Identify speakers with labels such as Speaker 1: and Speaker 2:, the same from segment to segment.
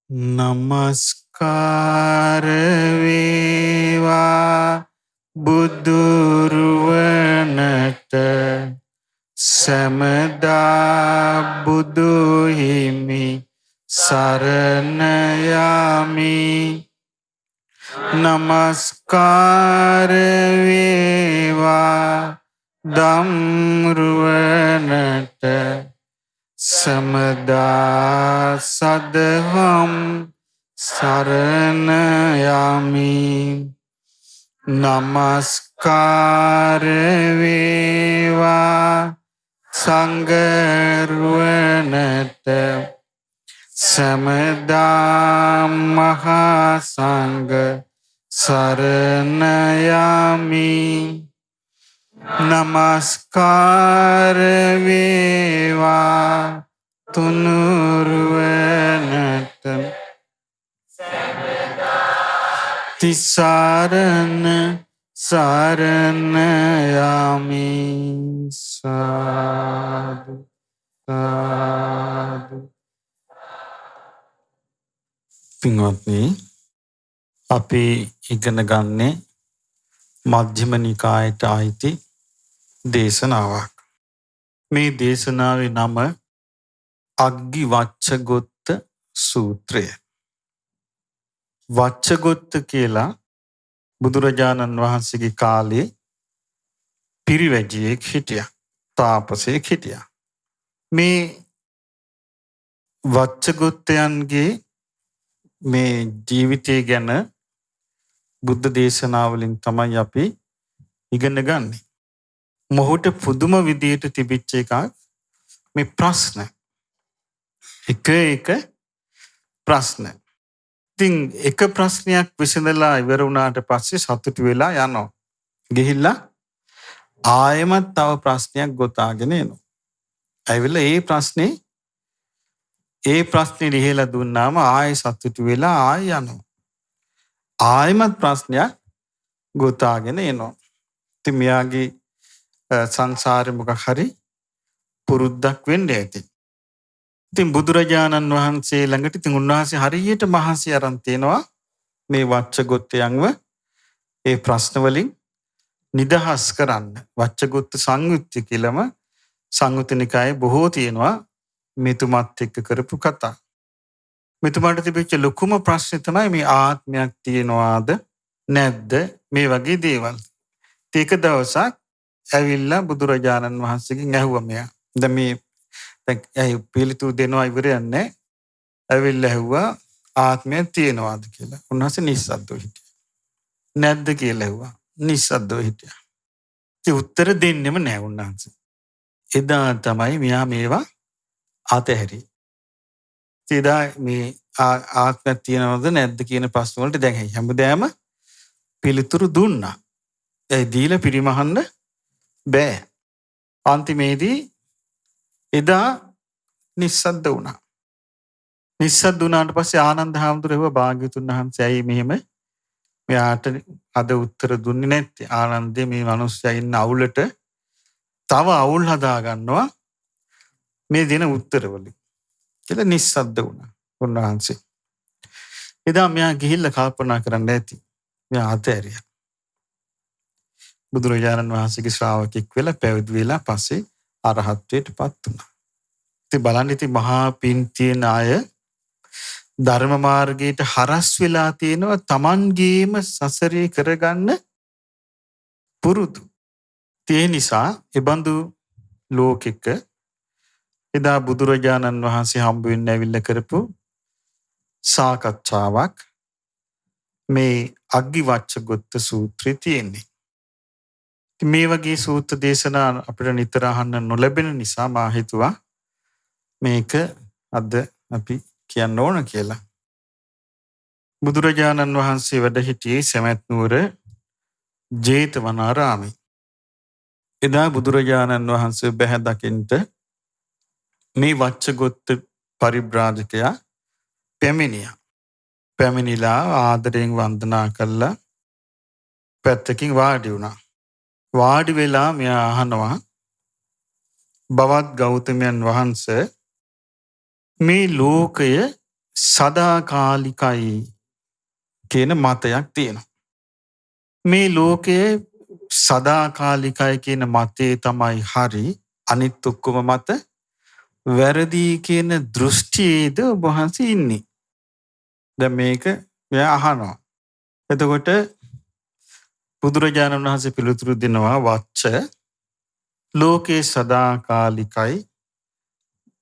Speaker 1: නමස්කාර වේවා බුදුරුවනට සමදා බුදු හිමි සරණ යමි. නමස්කාර වේවා ධම්රුවනට සමදා සදහම් සරණ යමි. නමස්කාර වේවා සංඝරුවනට සමදා මහා සංඝ සරණ යමි. නමස්කාර වේවා තුනුරුවනට තිසරණ සරණ යමි. සාදු සාදු. පින්වත්නි, අපි ඉගෙන ගන්නේ මජ්ක්‍ධිම නිකායට අයිති දේශනාවක්. මේ දේශනාවේ නම අග්ගිවච්ඡගොත්ත සූත්‍රය. වච්ඡගොත්ත කියලා බුදුරජාණන් වහන්සේගේ කාලේ පිරිවැජියෙක් හිටියා. තාපසයෙක් හිටියා. මේ වච්ඡගොත්තයන්ගේ මේ ජීවිතය ගැන බුද්ධ දේශනාවලින් තමයි අපි ඉගෙන ගන්නෙ. මොහුට පුදුම විදියට තිබිච්ච එකක් මේ ප්‍රශ්න. එක ප්‍රශ්න. ඉතින් එක ප්‍රශ්නයක් විසඳලා ඉවර වුණාට පස්සේ සතුටු වෙලා යනවා. ගිහිල්ලා ආයෙමත් තව ප්‍රශ්නයක් ගොතාගෙන එනවා. ඇවිල්ලා ඒ ප්‍රශ්නේ ලියලා දුන්නාම ආයෙ සතුටු වෙලා ආයෙ යනවා. ආයෙමත් ප්‍රශ්නයක් ගොතාගෙන එනවා. ඉතින් මෙයාගේ සංසාරේ මොකක් හරි පුරුද්දක් වෙන්න ඇති. ඉතින් බුදුරජාණන් වහන්සේ ළඟට ඉතින් උන්වහන්සේ හරියට මහන්සි අරන් තිනවා මේ වච්ඡගොත්තයන්ව ඒ ප්‍රශ්න වලින් නිදහස් කරන්න. වච්ඡගොත්ත සංයුත්තේ කියලාම සංයුත්ත නිකායේ බොහෝ තියෙනවා මෙතුමත් එක්ක කරපු කතා. මෙතුමාට තිබිච්ච ලොකුම ප්‍රශ්නේ තමයි මේ ආත්මයක් තියනවාද නැද්ද මේ වගේ දේවල්. ඒක දවසක් ඇවිල්ලා බුදුරජාණන් වහන්සේගෙන් ඇහුවා මෙයා. දැන් මේ ඇයි පිළිතුරු දෙනවා ඉවරයක් නැහැ. ඇවිල්ලා ඇහුවා ආත්මයක් තියනවාද කියලා. උන්වහන්සේ නිස්සද්දව හිටියා. නැද්ද කියලා ඇහුවා. නිස්සද්දව හිටියා. ඒ උත්තර දෙන්නෙම නැහැ උන්වහන්සේ. එදා තමයි මෙයා මේවා අතහැරි. එදා මේ ආත්මයක් තියනවද නැද්ද කියන ප්‍රශ්න වලට දැන් හැමදාම පිළිතුරු දුන්නා. ඒ දීලා පිරිමහන්න බෑ. අන්තිමේදී එදා නිස්සද්ද වුණා. නිස්සද්ද වුණාට පස්සේ ආනන්ද හාමුදුරුවෝ භාග්‍යවතුන් වහන්සේ ඇයි මෙහෙම මෙයාට අද උත්තර දුන්නේ නැත්තේ? ආනන්දේ මේ මිනිස්සයා ඉන්න අවුලට තව අවුල් හදා ගන්නවා මේ දෙන උත්තරවලින් කියලා නිස්සද්ද වුණා උන්වහන්සේ. එදා මෙයා ගිහිල්ලා කල්පනා කරන්න ඇති. මෙයා අතහැරියා. බුදුරජාණන් වහන්සේගේ ශ්‍රාවකෙක් වෙලා පැවිදි වෙලා පස්සේ අරහත්ත්වයටපත් වුණා. ඉතින් බලන්න ඉතින් මහා පින් තියෙන අය ධර්ම මාර්ගයට හරස් වෙලා තියෙනවා Tamangeema සසරේ කරගන්න පුරුදු. ඒ නිසා එබඳු ලෝකෙක එදා බුදුරජාණන් වහන්සේ හම්බ වෙන්න ඇවිල්ලා කරපු සාකච්ඡාවක් මේ අග්ගිවච්ඡගොත්ත සූත්‍රයේ තියෙන්නේ. මේ වගේ සූත්‍ර දේශනා අපිට නිතර අහන්න නොලැබෙන නිසා මා හිතුවා මේක අද අපි කියන්න ඕන කියලා. බුදුරජාණන් වහන්සේ වැඩ සිටියේ සවැත් නුවර ජේතවනාරාමේ. එදා බුදුරජාණන් වහන්සේ බැහැ දකින්ට මේ වච්ඡගොත්ත පරිබ්‍රාජකයා පැමිණියා. පැමිණිලා ආදරයෙන් වන්දනා කළා පැත්තකින් වාඩි වුණා. වාඩි වෙලා මෙයා අහනවා බවත් ගෞතමයන් වහන්සේ මේ ලෝකය සදාකාලිකයි කියන මතයක් තියෙනවා. මේ ලෝකයේ සදාකාලිකයි කියන මතේ තමයි හරි. අනිත් ඔක්කොම මත වැරදි කියන දෘෂ්ටියේද ඔබ වහන්සේ ඉන්නේ. දැන් මේක මෙයා අහනවා. එතකොට බුදුරජාණන් වහන්සේ පිළිතුරු දෙනවා වච්ච ලෝකේ සදාකාලිකයි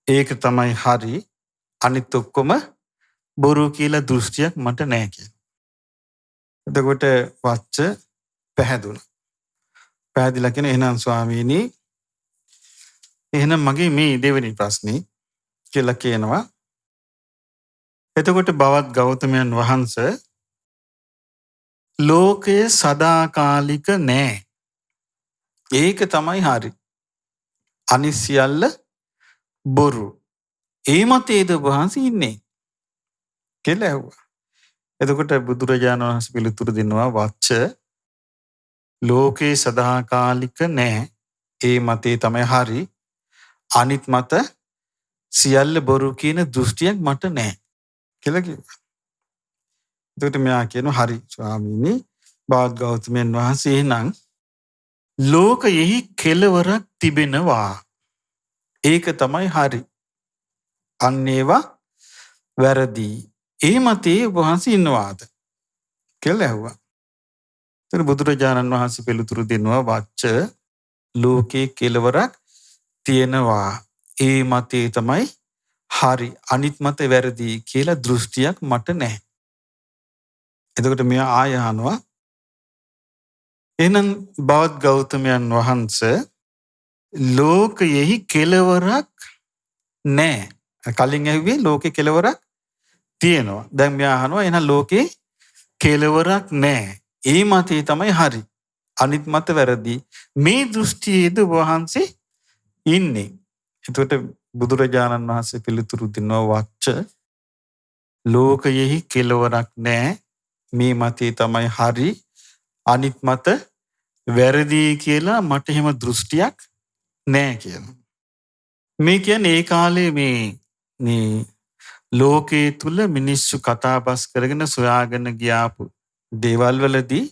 Speaker 1: ඒක තමයි හරි. අනිත් ඔක්කොම බොරු කියලා දෘෂ්ටියක් මට නැහැ කියලා. එතකොට වච්ච පැහැදුණා. පැහැදිලා කියන එහෙනම් ස්වාමීනි එහෙනම් මගේ මේ දෙවෙනි ප්‍රශ්නේ කියලා කියනවා. එතකොට බවත් ගෞතමයන් වහන්සේ ලෝකය සදාකාලික නෑ. ඒක තමයි හරි. අනිත් සියල්ල බොරු. ඒ මතේද වහන්සේ ඉන්නේ කියලා ඇහුවා. එතකොට බුදුරජාණන් වහන්සේ පිළිතුරු දෙනවා වච්ච ලෝකේ සදාකාලික නෑ. ඒ මතේ තමයි හරි. අනිත් මත සියල්ල බොරු කියන දෘෂ්ටියක් මට නෑ කියලා කිව්වා. එතකොට මෙයා කියනවා හරි ස්වාමීනි බෞද්ධ ගෞතමයන් වහන්සේ එහෙනම් ලෝකයෙහි කෙලවරක් තිබෙනවා. ඒක තමයි හරි. අන්න ඒවා වැරදි. ඒ මතේ වහන්සේ ඉන්නවාද කියලා ඇහුවා. එතන බුදුරජාණන් වහන්සේ පිළිතුරු දෙනවා වච්ච ලෝකේ කෙලවරක් තියෙනවා. ඒ මතේ තමයි හරි. අනිත් මත වැරදි කියලා දෘෂ්ටියක් මට නැහැ. එතකොට මෙයා ආය අහනවා එහෙනම් බෞද්ධ ගෞතමයන් වහන්සේ ලෝකයෙහි කෙලවරක් නැහැ. කලින් ඇහුවේ ලෝකේ කෙලවරක් තියෙනවා. දැන් මෙයා අහනවා එහෙනම් ලෝකේ කෙලවරක් නැහැ. ඒ මතේ තමයි හරි. අනිත් මත වැරදි. මේ දෘෂ්ටියේද වහන්සේ ඉන්නේ. එතකොට බුදුරජාණන් වහන්සේ පිළිතුරු දෙනවා වච්ච ලෝකයෙහි කෙලවරක් නැහැ. මේ මතේ තමයි හරි. අනිත් මත වැරදි කියලා මට එහෙම දෘෂ්ටියක් නැහැ කියනවා. මේ කියන්නේ ඒ කාලේ මේ ලෝකයේ තුල මිනිස්සු කතාබස් කරගෙන සොයාගෙන ගියාපු දේවල් වලදී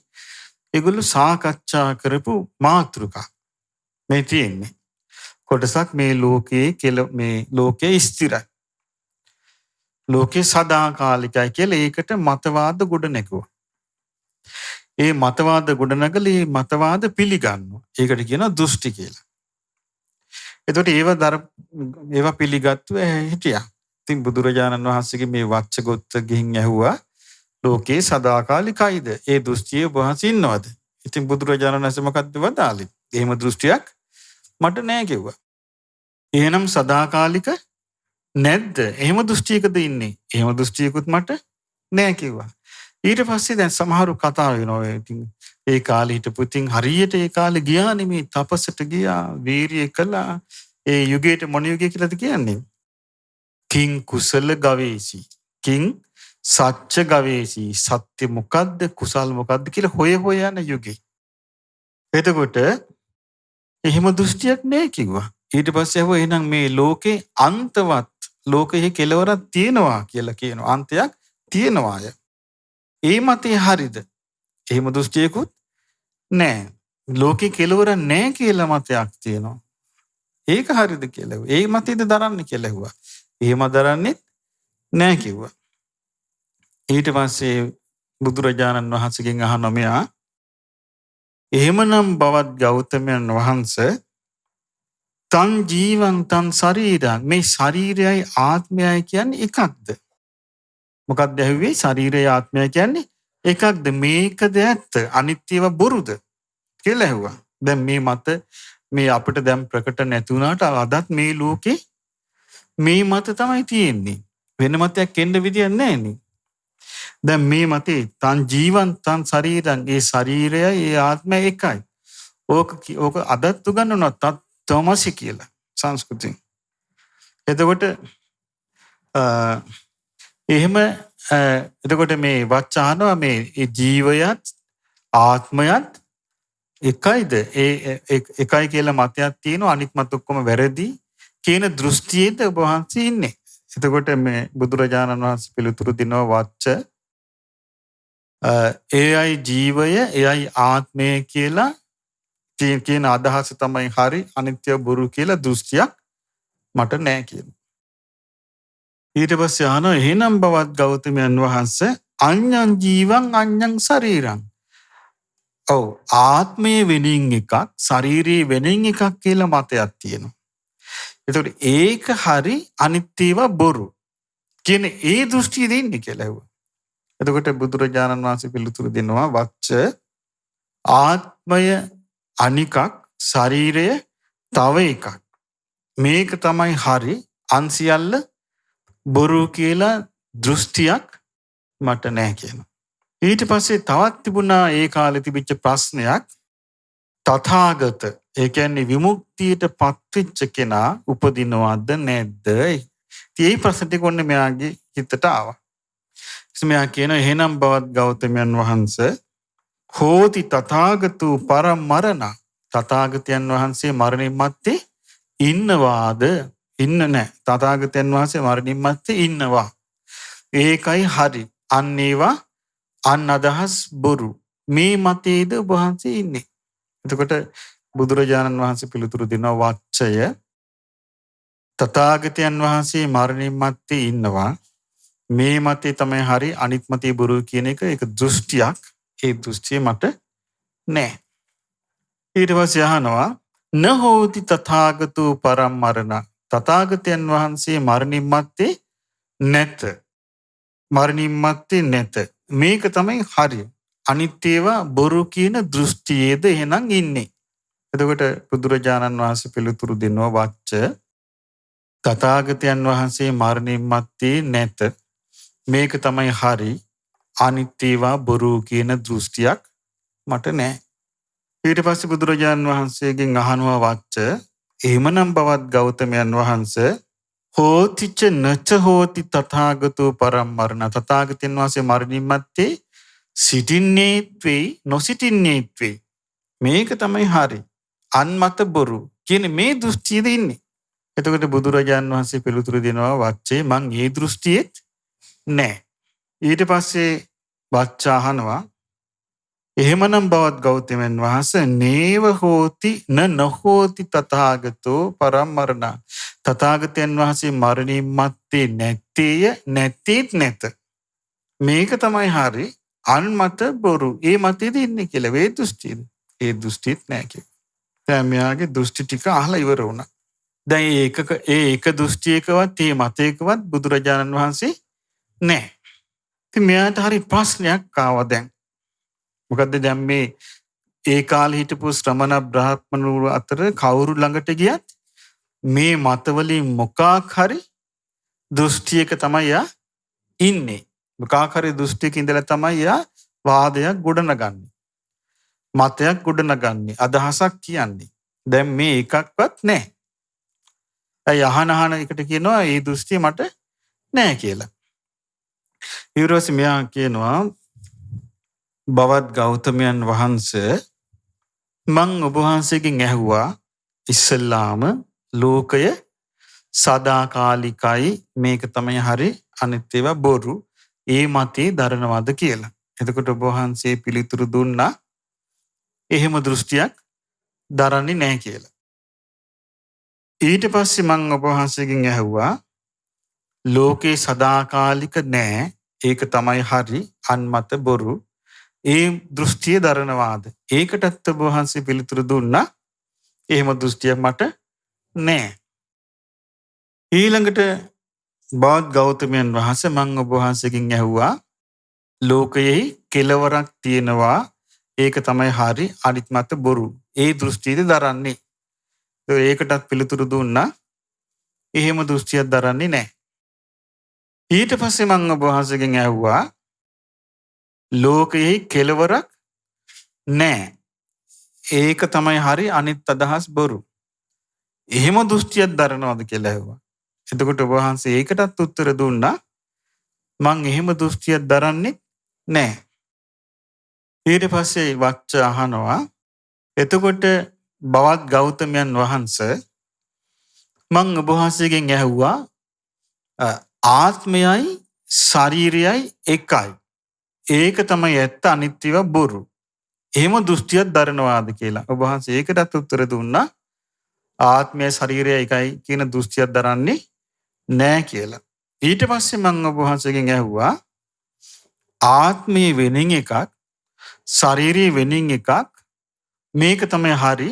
Speaker 1: ඒගොල්ලෝ සාකච්ඡා කරපු මාතෘකා මේ තියෙන්නේ. කොටසක් මේ ලෝකයේ ස්ථිරයි. ලෝකේ සදාකාලිකයි කියලා ඒකට මතවාද ගොඩ නැගුවා. ඒ මතවාද ගොඩනගලා ඒ මතවාද පිළිගන්නවා. ඒකට කියනවා දෘෂ්ටි කියලා. එතකොට ඒවා පිළිගත්තු හිටියා. ඉතින් බුදුරජාණන් වහන්සේගේ මේ වච්චගොත්ත ගිහින් ඇහුවා ලෝකේ සදාකාලිකයිද? ඒ දෘෂ්ටියේ වහන්සේ ඉන්නවද? ඉතින් බුදුරජාණන් වහන්සේ මොකද්ද වදාළේ? එහෙම දෘෂ්ටියක් මට නැහැ කිව්වා. එහෙනම් සදාකාලික නැද්ද? එහෙම දෘෂ්ටියකද ඉන්නේ? එහෙම දෘෂ්ටියකුත් මට නැහැ කිව්වා. ඊට පස්සේ දැන් සමහරු කතා වෙනවා. ඉතින් ඒ කාලේ හිටපු ඉතින් හරියට ඒ කාලේ ගියා නෙමේ තපසට ගියා, වීරිය කළා. ඒ යුගයට මොන යුගය කියලාද කියන්නේ? කිං කුසල ගවේෂි. කිං සත්‍ය ගවේෂි. සත්‍ය මොකද්ද? කුසල් මොකද්ද කියලා හොය යන යුගේ. එතකොට එහෙම දෘෂ්ටියක් නැහැ කිව්වා. ඊට පස්සේ ආව එහෙනම් මේ ලෝකේ අන්තවත් ලෝකයේ කෙලවරක් තියෙනවා කියලා කියනවා. අන්තයක් තියෙනවාය. ඒ මතේ හරිද? එහෙම දෘෂ්ටියකුත් නැහැ. ලෝකේ කෙලවර නැහැ කියලා මතයක් තියෙනවා. ඒක හරිද කියලා. ඒ මතේද දරන්නේ කියලා ඇහුවා. එහෙම දරන්නේ නැහැ කිව්වා. ඊට පස්සේ බුදුරජාණන් වහන්සේගෙන් අහනවා මෙයා එහෙමනම් බවත් ගෞතමයන් වහන්සේ තන් ජීවං තන් ශරීරං මේ ශරීරයයි ආත්මයයි කියන්නේ එකක්ද? මොකක්ද ඇහුවේ? ශරීරයයි ආත්මයයි කියන්නේ එකක්ද? මේකද ඇත්ත? අනිත් ඒවා බොරුද කියලා ඇහුවා. දැන් මේ මත මේ අපිට දැන් ප්‍රකට නැති වුණාට අදත් මේ ලෝකේ මේ මත තමයි තියෙන්නේ. වෙන මතයක් එන්න විදියක් නැහැ නේ. දැන් මේ මතේ තන් ජීවං තන් ශරීරං ඒ ශරීරයයි ඒ ආත්මය එකයි. ඕක අදත් උගන්වනවා තත්ත්වමසි කියලා සංස්කෘතියෙන්. එතකොට එහෙම එතකොට මේ වචානවා මේ ජීවයත් ආත්මයත් එකයිද? ඒ එකයි කියලා මතයක් තියෙනවා. අනිත් මත ඔක්කොම වැරදි කියන දෘෂ්ටියේද ඔබ වහන්සේ ඉන්නේ. එතකොට මේ බුදුරජාණන් වහන්සේ පිළිතුරු දෙනවා වච්ච එයයි ජීවය එයයි ආත්මය කියලා කියන අදහස තමයි හරි අනිත්‍ය බොරු කියලා දෘෂ්ටියක් මට නෑ කියන. ඊට පස්සේ අහනවා එහෙනම් බවත් ගෞතමයන් වහන්සේ අඤ්ඤං ජීවං අඤ්ඤං ශරීරං. ඔව් ආත්මය වෙනින් එකක් ශරීරය වෙනින් එකක් කියලා මතයක් තියෙනවා. එතකොට ඒක හරි අනිත්‍යව බොරු කියන ඒ දෘෂ්ටිය දෙන්නේ කියලා ඇහුවා. එතකොට බුදුරජාණන් වහන්සේ පිළිතුරු දෙනවා වච්ච ආත්මය අනිකක් ශරීරය තව එකක්. මේක තමයි හරි අන්සියල්ල බොරු කියලා දෘෂ්ටියක් මට නැහැ කියනවා. ඊට පස්සේ තවත් තිබුණා ඒ කාලේ තිබිච්ච ප්‍රශ්නයක් තථාගත ඒ කියන්නේ විමුක්තියට පත්වෙච්ච කෙනා උපදිනවද නැද්ද? ඒ ප්‍රශ්න ටික ඔන්න මෙයාගේ හිතට ආවා. මෙයා කියන එහෙනම් බවත් ගෞතමයන් වහන්සේ හෝති තථාගතු පරමරණ තථාගතයන් වහන්සේ මරණින් මත්තේ ඉන්නවාද? ඉන්න නැහැ. තථාගතයන් වහන්සේ මරණින් මත්තේ ඉන්නවා. ඒකයි හරි. අන්න ඒවා අන් අදහස් බොරු. මේ මතයේද ඔබ වහන්සේ ඉන්නේ. එතකොට බුදුරජාණන් වහන්සේ පිළිතුරු දෙනවා වච්චය තථාගතයන් වහන්සේ මරණින් මත්තේ ඉන්නවා. මේ මතේ තමයි හරි අනිත් මතේ බොරු කියන එක ඒක දෘෂ්ටියක්. ඒ දෘෂ්ටිය මට නැහැ. ඊට පස්සේ අහනවා නහෝති තථාගතෝ පරමරණ තථාගතයන් වහන්සේ මරණින් මත්තේ නැත. මරණින් මත්තේ නැත. මේක තමයි හරි. අනිත්‍යව බොරු කියන දෘෂ්ටියේද එහෙනම් ඉන්නේ. එතකොට බුදුරජාණන් වහන්සේ පිළිතුරු දෙනවා වච්ච තථාගතයන් වහන්සේ මරණින් මත්තේ නැත. මේක තමයි හරි. අනිත්‍යව බොරු කියන දෘෂ්ටියක් මට නැහැ. ඊට පස්සේ බුදුරජාණන් වහන්සේගෙන් අහනවා වච්ච එහෙමනම් බවත් ගෞතමයන් වහන්සේ හෝතිච නච හෝති තථාගතෝ පරමරණ තථාගතයන් වහන්සේ මරණින් මත්තේ සිටින්නේත් වෙයි නොසිටින්නේත් වෙයි. මේක තමයි හරි. අන්මත බොරු කියන මේ දෘෂ්ටියද ඉන්නේ. එතකොට බුදුරජාණන් වහන්සේ පිළිතුරු දෙනවා වච්චේ මං මේ දෘෂ්ටියෙත් නැහැ. ඊට පස්සේ වච්ච අහනවා එහෙමනම් බවත් ගෞතමයන් වහන්සේ නේව හෝති නහෝති තථාගතෝ පරමරණ තථාගතයන් වහන්සේ මරණින් මත්තේ නැත්තේය නැත්තේත් නැත. මේක තමයි හරි අන්මත බොරු. ඒ මතයේද ඉන්නේ කියලා වේ දෘෂ්ටියද? ඒ දෘෂ්ටිත් නැහැ කියලා. දැන් මෙයාගේ දෘෂ්ටි ටික අහලා ඉවර වුණා. දැන් ඒක දෘෂ්ටියකවත් ඒ මතයකවත් බුදුරජාණන් වහන්සේ නැහැ. ඉතින් මෙයාට හරි ප්‍රශ්නයක් ආවා දැන්. මොකද්ද දැන් මේ ඒ කාලේ හිටපු ශ්‍රමණ බ්‍රාහ්මණවරු අතර කවුරු ළඟට ගියත් මේ මතවලින් මොකක් හරි දෘෂ්ටියක තමයි යා ඉන්නේ. මොකක් හරි දෘෂ්ටියක ඉඳලා තමයි යා වාදයක් ගොඩනගන්නේ. මතයක් ගොඩනගන්නේ. අදහසක් කියන්නේ. දැන් මේ එකක්වත් නැහැ. අය අහන එකට කියනවා මේ දෘෂ්ටිය මට නැහැ කියලා. ඊට මෙයා කියනවා බවත් ගෞතමයන් වහන්සේ මං ඔබ වහන්සේගෙන් ඇහුවා ඉස්සල්ලාම ලෝකය සදාකාලිකයි මේක තමයි හරි අනිත්‍යව බොරු ඒ මතේ දරනවද කියලා. එතකොට ඔබ වහන්සේ පිළිතුරු දුන්නා එහෙම දෘෂ්ටියක් දරන්නේ නැහැ කියලා. ඊට පස්සේ මං ඔබ වහන්සේගෙන් ඇහුවා ලෝකේ සදාකාලික නැහැ ඒක තමයි හරි අන්මත බොරු ඒ දෘෂ්ටිය දරනවාද? ඒකටත් ඔබ වහන්සේ පිළිතුරු දුන්නා එහෙම දෘෂ්ටියක් මට නැහැ. ඊළඟට බෞද්ධ ගෞතමයන් වහන්සේ මම ඔබ වහන්සේගෙන් ඇහුවා ලෝකයේ කෙලවරක් තියෙනවා ඒක තමයි හරි අනිත් මත බොරු. ඒ දෘෂ්ටියද දරන්නේ. ඒකටත් පිළිතුරු දුන්නා එහෙම දෘෂ්ටියක් දරන්නේ නැහැ. ඊට පස්සේ මම ඔබ වහන්සේගෙන් ඇහුවා ලෝකයේ කෙලවරක් නැහැ. ඒක තමයි හරි අනිත් අදහස් බොරු. එහෙම දෘෂ්ටියක් දරනවද කියලා ඇහුවා. එතකොට ඔබ වහන්සේ ඒකටත් උත්තර දුන්නා මං එහෙම දෘෂ්ටියක් දරන්නේ නැහැ. ඊට පස්සේ වච්ච අහනවා එතකොට බවත් ගෞතමයන් වහන්සේ මං ඔබ වහන්සේගෙන් ඇහුවා ආත්මයයි ශරීරයයි එකයි. ඒක තමයි ඇත්ත, අනිත්‍යව බොරු. එහෙම දෘෂ්ටියක් දරනවාද කියලා. ඔබ වහන්සේ ඒකටත් උත්තර දුන්නා. ආත්මය ශරීරය එකයි කියන දෘෂ්ටියක් දරන්නේ නෑ කියලා. ඊට පස්සේ මම ඔබ වහන්සේගෙන් ඇහුවා ආත්මයේ වෙනින් එකක් ශරීරයේ වෙනින් එකක් මේක තමයි හරි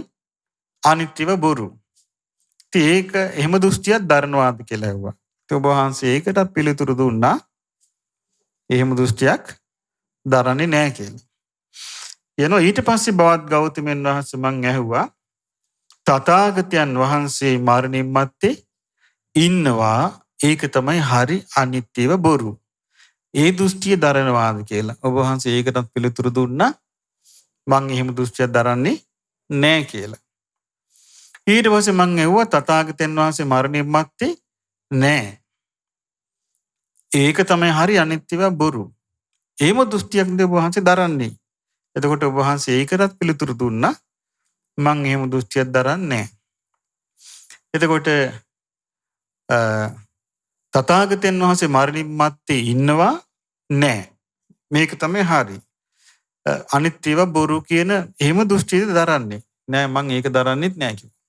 Speaker 1: අනිත්‍යව බොරු. ඉතින් ඒක එහෙම දෘෂ්ටියක් දරනවාද කියලා ඇහුවා. ඉතින් ඔබ වහන්සේ ඒකටත් පිළිතුරු දුන්නා. එහෙම දෘෂ්ටියක් දරන්නේ නෑ කියලා. ඊට පස්සේ බවත් ගෞතමයන් වහන්සේ මං ඇහුවා තථාගතයන් වහන්සේ මරණින් මත්තේ ඉන්නවා ඒක තමයි හරි අනිත්‍යව බොරු. ඒ දෘෂ්ටිය දරනවාද කියලා. ඔබ වහන්සේ ඒකටත් පිළිතුරු දුන්නා. මං එහෙම දෘෂ්ටියක් දරන්නේ නෑ කියලා. ඊට පස්සේ මං ඇහුවා තථාගතයන් වහන්සේ මරණින් මත්තේ නෑ. ඒක තමයි හරි අනිත්‍යව බොරු. එහෙම දෘෂ්ටියක්ද ඔබ වහන්සේ දරන්නේ? එතකොට ඔබ වහන්සේ ඒකටත් පිළිතුරු දුන්නා. මං එහෙම දෘෂ්ටියක් දරන්නේ නෑ. එතකොට තථාගතයන් වහන්සේ මරණින් මත්තේ ඉන්නවා නෑ. මේක තමයි හරි. අනිත්‍යව බොරු කියන එහෙම දෘෂ්ටියද දරන්නේ නෑ. මං ඒක දරන්නෙත් නෑ කිව්වා.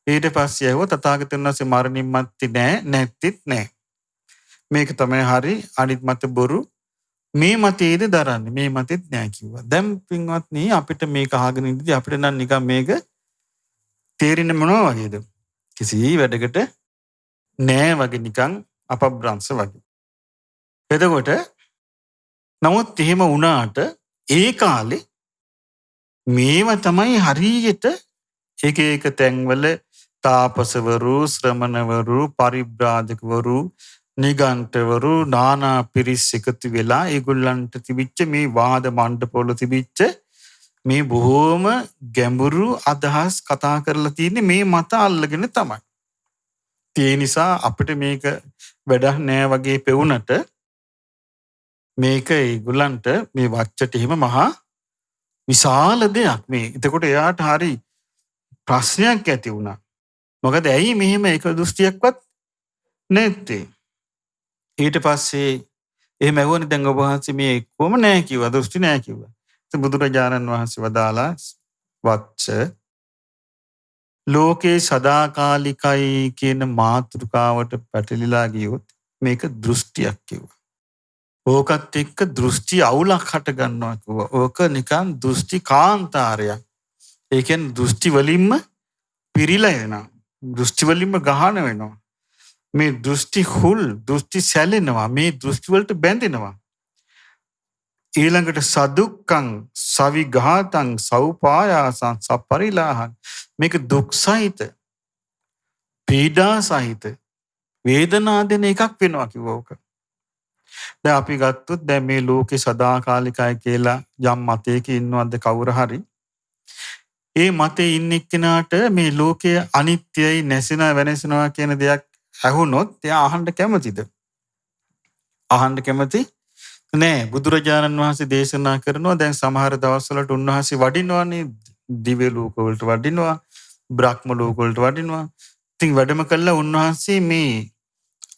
Speaker 1: ඊට පස්සේ ඇහුවා තථාගතයන් වහන්සේ මරණින් මත්තේ නෑ නැත්තිත් නෑ. මේක තමයි හරි අනිත් මත බොරු. මේ මතයේද දරන්නේ මේ මතෙත් නෑ කිව්වා. දැන් පින්වත්නි අපිට මේක අහගෙන ඉඳි අපිට නම් නිකන් මේක තේරෙන්නේ මොනවා වගේද? කිසි වැඩකට නෑ වගේ නිකන් අපබ්‍රංශ වගේ. එතකොට නමුත් එහෙම වුණාට ඒ කාලේ මේව තමයි හරියට එක තැන්වල තාපසවරු, ශ්‍රමණවරු, පරිබ්‍රාජකවරු, නිගණ්ඨවරු නානා පිරිස් එකතු වෙලා ඒගොල්ලන්ට තිබිච්ච මේ වාද මණ්ඩපවල තිබිච්ච මේ බොහෝම ගැඹුරු අදහස් කතා කරලා තියෙන්නේ මේ මත අල්ලගෙන තමයි. ඒ නිසා අපිට මේක වැඩක් නෑ වගේ පෙවුනට මේක ඒගොල්ලන්ට මේ වච්චට එහෙම මහා විශාල දෙයක් මේ. එතකොට එයාට හරි ප්‍රශ්නයක් ඇති වුණා. මොකද ඇයි මෙහෙම එක දෘෂ්ටියක්වත් නැත්තේ? ඊට පස්සේ එහෙම ඇහුවනේ දැන් ඔබ වහන්සේ මේ කොහොම නෑ කිව්වා දෘෂ්ටි නෑ කිව්වා. ඉතින් බුදුරජාණන් වහන්සේ වදාලා වච්ච ලෝකේ සදාකාලිකයි කියන මාතෘකාවට පැටලිලා ගියොත් මේක දෘෂ්ටියක් කිව්වා. ඕකත් එක්ක දෘෂ්ටි අවුලක් හට ගන්නවා කිව්වා. ඕක නිකන් දෘෂ්ටි කාන්තාරයක්. ඒ කියන්නේ දෘෂ්ටි වලින්ම පිරීලා එනවා. දෘෂ්ටි වලින්ම ගහන වෙනවා. මේ දෘෂ්ටි හුල් දෘෂ්ටි සැලෙනවා. මේ දෘෂ්ටි වලට බැඳෙනවා. ඊළඟට සදුක්ඛං සවිඝාතං සෞපායාසං සපරිලාහං මේක දුක් සහිත පීඩා සහිත වේදනා දෙන එකක් වෙනවා කිව්වා ඕක. දැන් අපි ගත්තොත් දැන් මේ ලෝකේ සදාකාලිකයි කියලා යම් මතයක ඉන්නවද කවුරු හරි ඒ මතේ ඉන්න එක්කෙනාට මේ ලෝකය අනිත්‍යයි නැසෙනවා වෙනසෙනවා කියන දෙයක් අහුනොත් එයා අහන්න කැමතිද? අහන්න කැමති නෑ. බුදුරජාණන් වහන්සේ දේශනා කරනවා දැන් සමහර දවස්වලට උන්වහන්සේ වඩිනවානේ දිව්‍ය ලෝක වලට වඩිනවා, බ්‍රහ්ම ලෝක වලට වඩිනවා. ඉතින් වැඩම කළා උන්වහන්සේ මේ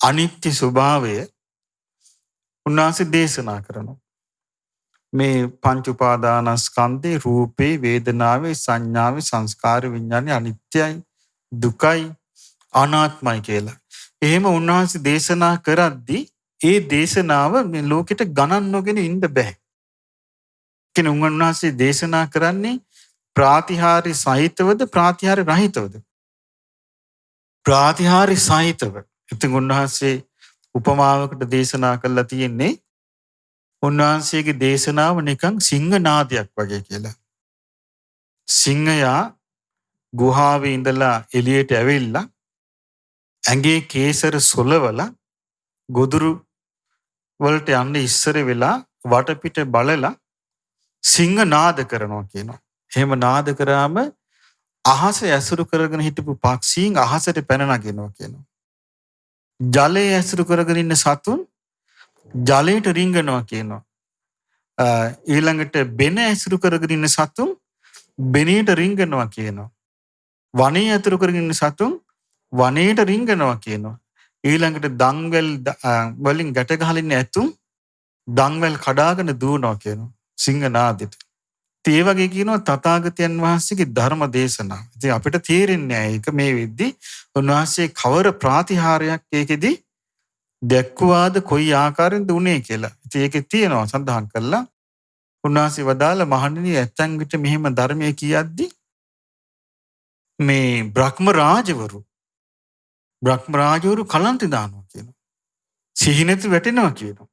Speaker 1: අනිත්‍ය ස්වභාවය උන්වහන්සේ දේශනා කරනවා. මේ පංච උපාදානස්කන්ධේ රූපේ, වේදනාවේ, සංඥාවේ, සංස්කාර විඥානේ අනිත්‍යයි, දුකයි, අනාත්මයි කියලා. එහෙම උන්වහන්සේ දේශනා කරද්දී ඒ දේශනාව මේ ලෝකෙට ගණන් නොගෙන ඉන්න බෑ. කියන්නේ උන්වහන්සේ දේශනා කරන්නේ ප්‍රාතිහාර්ය සහිතවද ප්‍රාතිහාර්ය රහිතවද? ප්‍රාතිහාර්ය සහිතව. ඉතින් උන්වහන්සේ උපමාවකට දේශනා කළා තියෙන්නේ උන්වහන්සේගේ දේශනාව නිකන් සිංහ නාදයක් වගේ කියලා. සිංහයා ගුහාවේ ඉඳලා එළියට ඇවිල්ලා ඇඟේ කේසර සොලවලා ගොදුරු වලට යන්න ඉස්සර වෙලා වටපිට බලලා සිංහ නාද කරනවා කියනවා. එහෙම නාද කරාම අහස ඇසුරු කරගෙන හිටපු පක්ෂීන් අහසට පැන නගිනවා කියනවා. ජලයේ ඇසුරු කරගෙන ඉන්න සතුන් ජලයට රිංගනවා කියනවා. ඊළඟට බෙන ඇසුරු කරගෙන ඉන්න සතුන් බෙනීට රිංගනවා කියනවා. වනයේ ඇසුරු කරගෙන ඉන්න සතුන් වනයේට රිංගනවා කියනවා. ඊළඟට දන්වැල් වලින් ගැට ගහලා ඉන්න ඇතුන් දන්වැල් කඩාගෙන දුවනවා කියනවා සිංහනාදෙට. ඒ වගේ කියනවා තථාගතයන් වහන්සේගේ ධර්ම දේශනා. ඉතින් අපිට තේරෙන්නේ නැහැ ඒක මේ වෙද්දි උන්වහන්සේ කවර ප්‍රාතිහාරයක් ඒකෙදි දැක්වාද කොයි ආකාරයෙන්ද උනේ කියලා. ඉතින් ඒකේ තියෙනවා සඳහන් කළා. උන්වහන්සේ වදාළ මහණෙනි ඇත්තන් විට මෙහෙම ධර්මයේ කියද්දි මේ බ්‍රහ්ම රාජවරු කලන්ත දානවා කියනවා. සිහිනෙත් වැටෙනවා කියනවා.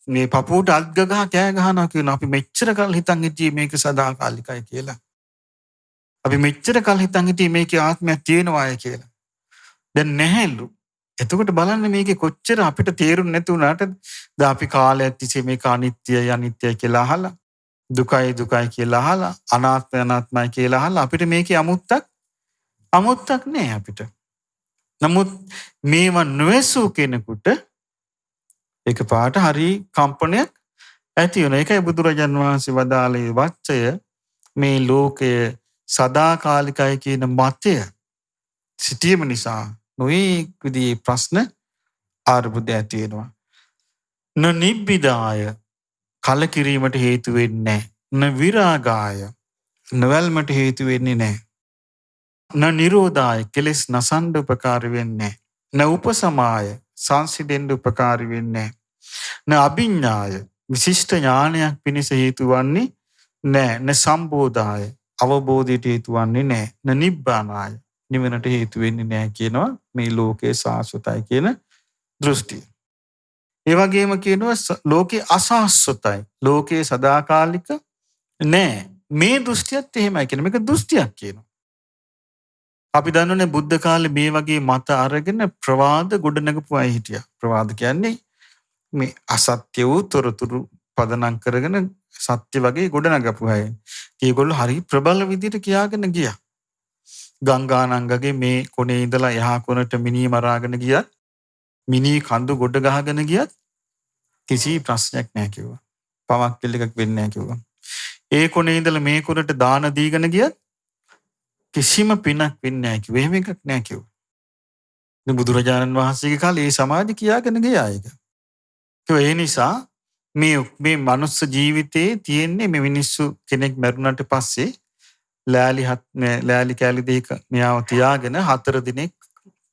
Speaker 1: මේ පපුවට අත් ගහ කෑ ගහනවා කියනවා. අපි මෙච්චර කල් හිතන් හිටියේ මේක සදාකාලිකයි කියලා. අපි මෙච්චර කල් හිතන් හිටියේ මේකේ ආත්මයක් තියෙනවාය කියලා. දැන් නැහැලු. එතකොට බලන්න මේකේ කොච්චර අපිට තේරුම් නැති වුණාට දැන් අපි කාලයක් තිස්සේ මේක අනිත්‍යයි කියලා අහලා දුකයි කියලා අහලා අනාත්මයි කියලා අහලා අපිට මේකේ අමුත්තක් නෑ අපිට. නමුත් මේව නොවැසූ කෙනෙකුට එකපාරට හරි කම්පනයක් ඇති වෙනවා. ඒකයි බුදුරජාන් වහන්සේ වදාළේ වච්චය මේ ලෝකයේ සදාකාලිකයි කියන මතය සිටීම නිසා නොයෙක් විදිහේ ප්‍රශ්න ආරම්භ ඇති වෙනවා. නිබ්බිදාය කලකිරීමට හේතු වෙන්නේ නැහැ. විරාගාය නොවැල්මට හේතු වෙන්නේ නැහැ. නිරෝධාය කෙලෙස් නසන්න උපකාර වෙන්නේ නැහැ. උපසමාය සංසිඳෙන්න උපකාර වෙන්නේ නැහැ. අභිඥාය විශිෂ්ට ඥානයක් පිණිස හේතු වන්නේ නැහැ. සම්බෝධාය අවබෝධයට හේතු වන්නේ නැහැ. නිබ්බානාය නිවනට හේතු වෙන්නේ නැහැ කියනවා මේ ලෝකේ සාස්වතයි කියන දෘෂ්ටිය. ඒ වගේම කියනවා ලෝකේ අසාස්වතයි. ලෝකේ සදාකාලික නෑ. මේ දෘෂ්ටියත් එහෙමයි කියන මේක දෘෂ්ටියක් කියනවා. අපි දන්නෝනේ බුද්ධ කාලේ මේ වගේ මත අරගෙන ප්‍රවාද ගොඩනගපු අය හිටියා. ප්‍රවාද කියන්නේ මේ අසත්‍ය වූ තොරතුරු පදනම් කරගෙන සත්‍ය වගේ ගොඩනගපු අය. ඒගොල්ලෝ හරි ප්‍රබල විදිහට කියාගෙන ගියා. ගංගානංගගේ මේ කොනේ ඉඳලා එහා කොනට මිනී මරාගෙන ගියත් මිනී කඳු ගොඩ ගහගෙන ගියත් කිසි ප්‍රශ්නයක් නැහැ කිව්වා. පවක් පිළිකක් වෙන්නේ නැහැ කිව්වා. ඒ කොනේ ඉඳලා මේ කොනට දාන දීගෙන ගියත් කිසිම පිනක් වෙන්නේ නැහැ කිව්වා. එහෙම එකක් නැහැ කිව්වා. ඉතින් බුදුරජාණන් වහන්සේගේ කාලේ මේ සමාධි කියාගෙන ගියා ඒක. ඒ නිසා මේ මනුස්ස ජීවිතේ තියෙන්නේ මේ මිනිස්සු කෙනෙක් මරුණාට පස්සේ ලෑලි කෑලි දෙක මෙයාව තියාගෙන 4 දිනක්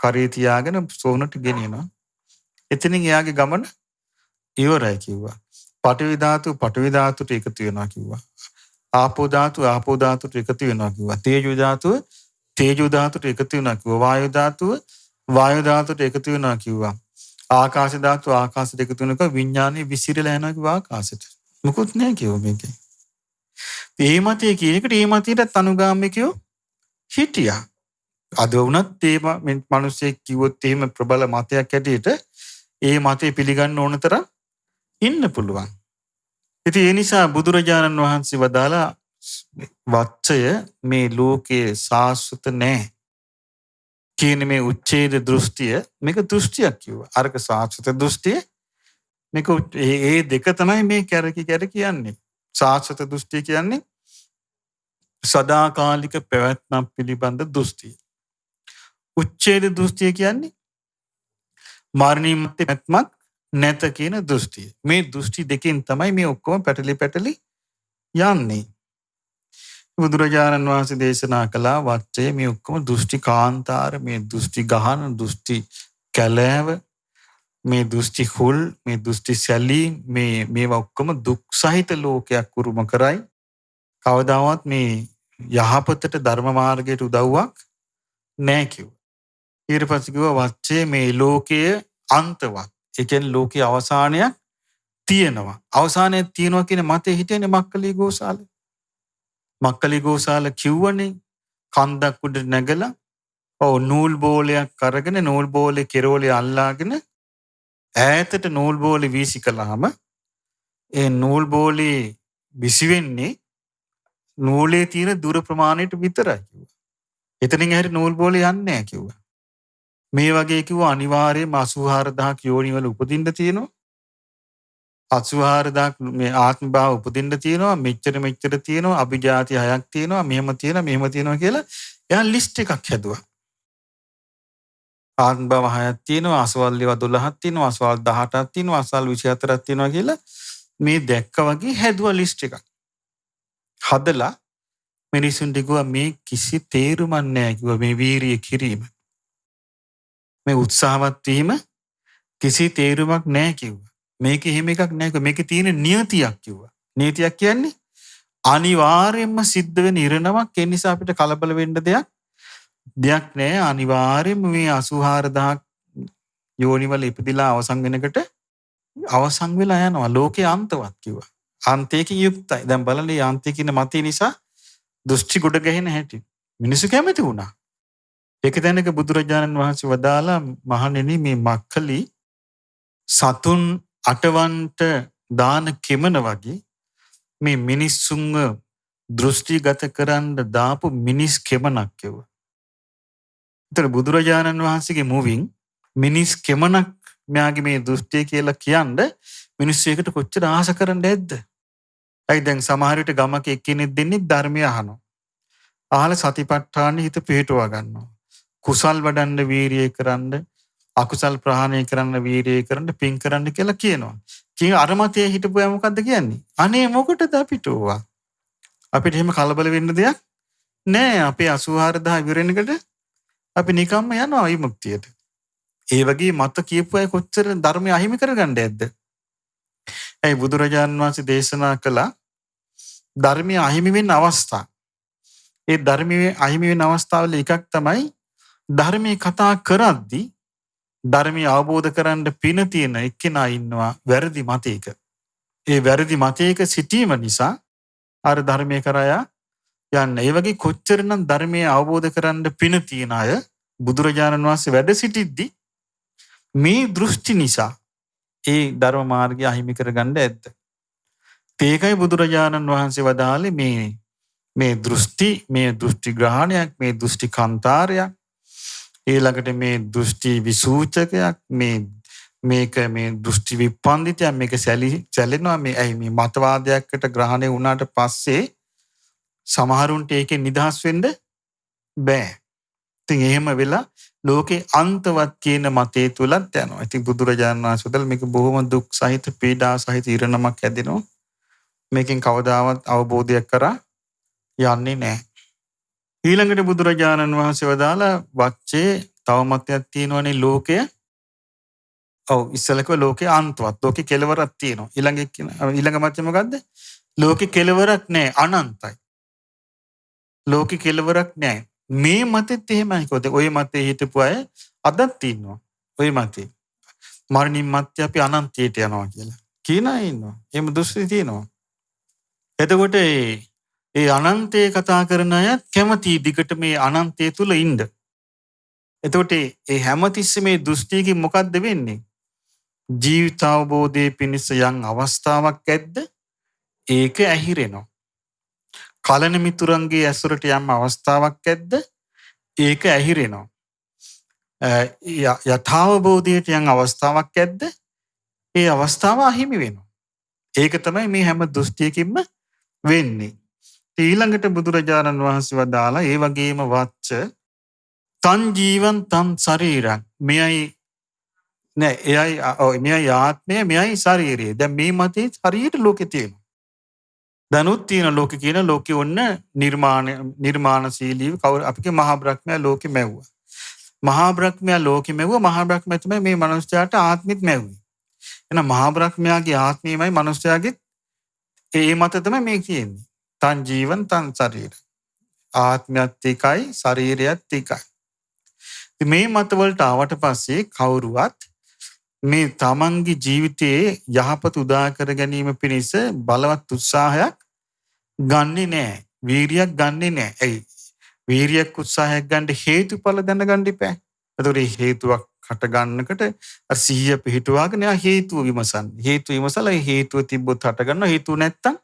Speaker 1: කරේ තියාගෙන සෝනට ගෙනියනවා. එතනින් එයාගේ ගමන ඉවරයි කිව්වා. පඨවි ධාතුට එකතු වෙනවා කිව්වා. ආපෝ ධාතුට එකතු වෙනවා කිව්වා. තේජෝ ධාතුට එකතු වෙනවා කිව්වා. වායු ධාතුට එකතු වෙනවා කිව්වා. ආකාශ ආකාශයට එකතු වෙනවා. විඥානේ විසිරලා යනවා කිව්වා ආකාශයට. මොකුත් නැහැ කිව්වා මේකේ. ඒ මතයේ කියනකට ඒ මතයටත් අනුගාමිකයෝ හිටියා. අද වුණත් මේ මිනිස්සෙක් කිව්වොත් එහෙම ප්‍රබල මතයක් ඇටියට ඒ මතය පිළිගන්න ඕන තරම් ඉන්න පුළුවන්. ඉතින් ඒ නිසා බුදුරජාණන් වහන්සේ වදාලා වච්චය මේ ලෝකයේ සාස්වත නැහැ කියන මේ උච්ඡේද දෘෂ්ටිය මේක දෘෂ්ටියක් කිව්වා. අරක සාස්වත දෘෂ්ටිය මේක ඒ දෙක තමයි මේ කැරකි කියන්නේ. සාස්වත දෘෂ්ටිය කියන්නේ සදාකාලික පැවැත්මක් පිළිබඳ දෘෂ්ටිය. උච්ඡේද දෘෂ්ටිය කියන්නේ මරණින් මත්තේ පැවැත්මක් නැත කියන දෘෂ්ටිය. මේ දෘෂ්ටි දෙකෙන් තමයි මේ ඔක්කොම පැටලි යන්නේ. බුදුරජාණන් වහන්සේ දේශනා කළා වච්චය මේ ඔක්කොම දෘෂ්ටි කාන්තාර, මේ දෘෂ්ටි ගහන, දෘෂ්ටි කැලෑව, මේ දෘෂ්ටි හුල්, මේ දෘෂ්ටි සැලී, මේවා ඔක්කොම දුක් සහිත ලෝකයක් උරුම කරයි. කවදාවත් මේ යහපතට ධර්ම මාර්ගයට උදව්වක් නැහැ කිව්වා. ඊට පස්සේ කිව්වා වච්චය මේ ලෝකයේ අන්තවත්. ඒ කියන්නේ ලෝකයේ අවසානයක් තියෙනවා. අවසානයක් තියෙනවා කියන මතේ හිටියනේ මක්කලි ගෝසාල. මක්කලි ගෝසාල කිව්වනේ කන්දක් උඩ නැගලා නූල් බෝලයක් අරගෙන නූල් බෝලේ කෙරෝලේ අල්ලාගෙන ඈතට නූල් බෝලේ වීසි කළාම ඒ නූල් බෝලේ විසි වෙන්නේ නූලේ තියෙන දුර ප්‍රමාණයට විතරයි කිව්වා. එතනින් හැරි නූල් බෝලේ යන්නේ නැහැ කිව්වා. මේ වගේ කිව්වා අනිවාර්යයෙන්ම 84000ක් යෝනිවල උපදින්න තියෙනවා. 84000ක් මේ ආත්ම භාව උපදින්න තියෙනවා. මෙච්චර තියෙනවා. අභිජාති 6ක් තියෙනවා. මෙහෙම තියෙනවා කියලා එයා ලිස්ට් එකක් හැදුවා. ආත්ම භව 6ක් තියෙනවා, අසවල් ඒවා 12ක් තියෙනවා, අසවල් 18ක් තියෙනවා, අසවල් 24ක් තියෙනවා කියලා මේ දැක්ක වගේ හැදුවා ලිස්ට් එකක්. හදලා මිනිසුන්ට කිව්වා මේ කිසි තේරුමක් නැහැ කිව්වා මේ වීරිය කිරීම. මේ උත්සාහවත් වීම කිසි තේරුමක් නැහැ කිව්වා. මේක එහෙම එකක් නැහැ කිව්වා. මේකේ තියෙන නියතියක් කිව්වා. නියතියක් කියන්නේ අනිවාර්යයෙන්ම සිද්ධ වෙන ඉරණමක්. ඒ නිසා අපිට කලබල වෙන්න දෙයක් නැහැ. අනිවාර්යයෙන්ම මේ 84000ක් යෝනිවල ඉපදිලා අවසන් වෙනකොට අවසන් වෙලා යනවා. ලෝකේ අන්තවත් කිව්වා. අන්තයකින් යුක්තයි. දැන් බලන්න මේ අන්තය කියන මතය නිසා දෘෂ්ටි ගොඩ ගැහෙන හැටි. මිනිස්සු කැමති වුණා. ඒක දැනක බුදුරජාණන් වහන්සේ වදාලා මහණෙනි මේ මක්කලි සතුන් අටවන්ට දාන කෙමන වගේ මේ මිනිස්සුන්ව දෘෂ්ටිගත කරන්න දාපු මිනිස් කෙමනක් කිව්වා. ඒතර බුදුරජාණන් වහන්සේගේ මුවින් මිනිස් කෙමනක් මෙයාගේ මේ දෘෂ්ටිය කියලා කියන්නේ මිනිස්සු එකට කොච්චර ආස කරන්න ඇද්ද? ඇයි දැන් සමහර විට ගමක එක්කෙනෙක් දෙන්නේ ධර්මය අහනවා. අහලා සතිපට්ඨාන හිත පිහිටුවා ගන්නවා. කුසල් වඩන්න වීරිය කරන්න, අකුසල් ප්‍රහාණය කරන්න වීරිය කරන්න, පින් කරන්න කියලා කියනවා. කිය අර මතයේ හිටපුවා මොකද්ද කියන්නේ? අනේ මොකටද අපිට ඕවා? අපිට එහෙම කලබල වෙන්න දෙයක් නෑ. අපේ 84000 ඉවරෙනකොට අපි නිකම්ම යනවා විමුක්තියට. ඒ වගේ මත කියපු අය කොච්චර ධර්මය අහිමි කරගන්න ඇද්ද? ඒ බුදුරජාණන් වහන්සේ දේශනා කළා ධර්මය අහිමි වෙන අවස්ථා. ඒ ධර්මයේ අහිමි වෙන අවස්ථාවල එකක් තමයි ධර්මයේ කතා කරද්දී ධර්මය අවබෝධ කරන්න පින තියෙන එක්කෙනා ඉන්නවා වැරදි මතයක. ඒ වැරදි මතයක සිටීම නිසා අර ධර්මයේ කරා යන්න. ඒ වගේ කොච්චරනම් ධර්මයේ අවබෝධ කරන්න පින තියෙන අය බුදුරජාණන් වහන්සේ වැඩ සිටිද්දී මේ දෘෂ්ටි නිසා ඒ ධර්ම මාර්ගය අහිමි කරගන්න ඇද්ද? ඒකයි බුදුරජාණන් වහන්සේ වදාළේ මේ දෘෂ්ටි ග්‍රහණයක්, මේ දෘෂ්ටි කාන්තාරයක්, ඊළඟට මේ දෘෂ්ටි විසූචකයක්, මේක මේ දෘෂ්ටි විපන්දිතයක්, මේක සැලෙනවා. මේ මතවාදයකට ග්‍රහණය වුණාට පස්සේ සමහරුන්ට ඒකෙන් නිදහස් වෙන්න බෑ. ඉතින් එහෙම වෙලා ලෝකේ අන්තවත් කියන මතේ තුලත් යනවා. ඉතින් බුදුරජාණන් වහන්සේ මේක බොහොම දුක් සහිත, පීඩා සහිත ඉරණමක් හැදෙනවා. මේකෙන් කවදාවත් අවබෝධයක් කරා යන්නේ නැහැ. ඊළඟට බුදුරජාණන් වහන්සේ වදාලා වච්චේ තව මතයක් තියෙනවනේ ලෝකය. ඉස්සලක ලෝකේ අන්තවත්. ලෝකේ කෙලවරක් තියෙනවා. ඊළඟ මතය මොකද්ද? ලෝකේ කෙලවරක් නැහැ, අනන්තයි. ලෝකේ කෙලවරක් නැහැ. මේ මතෙත් එහෙමයි. ඔය මතේ හිටපු අය අදත් ඉන්නවා. ඔය මතේ මරණින් මත්තේ අපි අනන්තයට යනවා කියලා කියන අය ඉන්නවා. එහෙම දෘෂ්ටි තියෙනවා. එතකොට ඒ අනන්තය කතා කරන අය කැමති දිගට මේ අනන්තය තුල ඉන්න. එතකොට ඒ හැමතිස්සෙම මේ දෘෂ්ටියකින් මොකද්ද වෙන්නේ? ජීවිත අවබෝධයේ පිණිස යම් අවස්ථාවක් ඇද්ද? ඒක ඇහිරෙනවා. කලන මිතුරන්ගේ ඇසුරට යම් අවස්ථාවක් ඇද්ද? ඒක ඇහිරෙනවා. යථාබෝධයට යම් අවස්ථාවක් ඇද්ද? ඒ අවස්ථාව අහිමි වෙනවා. ඒක තමයි මේ හැම දෘෂ්ටියකින්ම වෙන්නේ. ඊළඟට බුදුරජාණන් වහන්සේ වදාලා ඒ වගේම වච්ච තන් ජීවන් තන් ශරීරං මෙයයි ආත්මය මෙයයි ශරීරය. දැන් මේ මතේ හරියට ලෝකේ තියෙනවා. දනුත් තියෙන ලෝකේ කියන ලෝකේ ඔන්න නිර්මාණශීලීව කවුරු අපිගේ මහා බ්‍රහ්මයා ලෝකේ මැව්වා. මහා බ්‍රහ්මයා ලෝකේ මැව්වා. මහා බ්‍රහ්මයා තමයි මේ මනුස්සයාට ආත්මෙත් මැව්වේ. එහෙනම් මහා බ්‍රහ්මයාගේ ආත්මයමයි මනුස්සයාගේ ඒ මත තමයි මේ කියන්නේ. තන් ජීවන් තන් ශරීර. ආත්මයත් එකයි ශරීරයත් එකයි. මේ මත වලට ආවට පස්සේ කවුරුවත් මේ තමන්ගේ ජීවිතයේ යහපත උදා කර ගැනීම පිණිස බලවත් උත්සාහයක් ගන්නෙ නෑ. වීරියක් ගන්නෙ නෑ. ඇයි? වීරියක් උත්සාහයක් ගන්න හේතුඵල දැනගන්න ඉපෑ. ඒතකොට හේතුවක් හට ගන්නකොට අර සිහිය පිහිටුවාගෙන හේතුව විමසන්නේ. හේතු විමසලා හේතුව තිබ්බොත් හට ගන්නවා. හේතුව නැත්තම්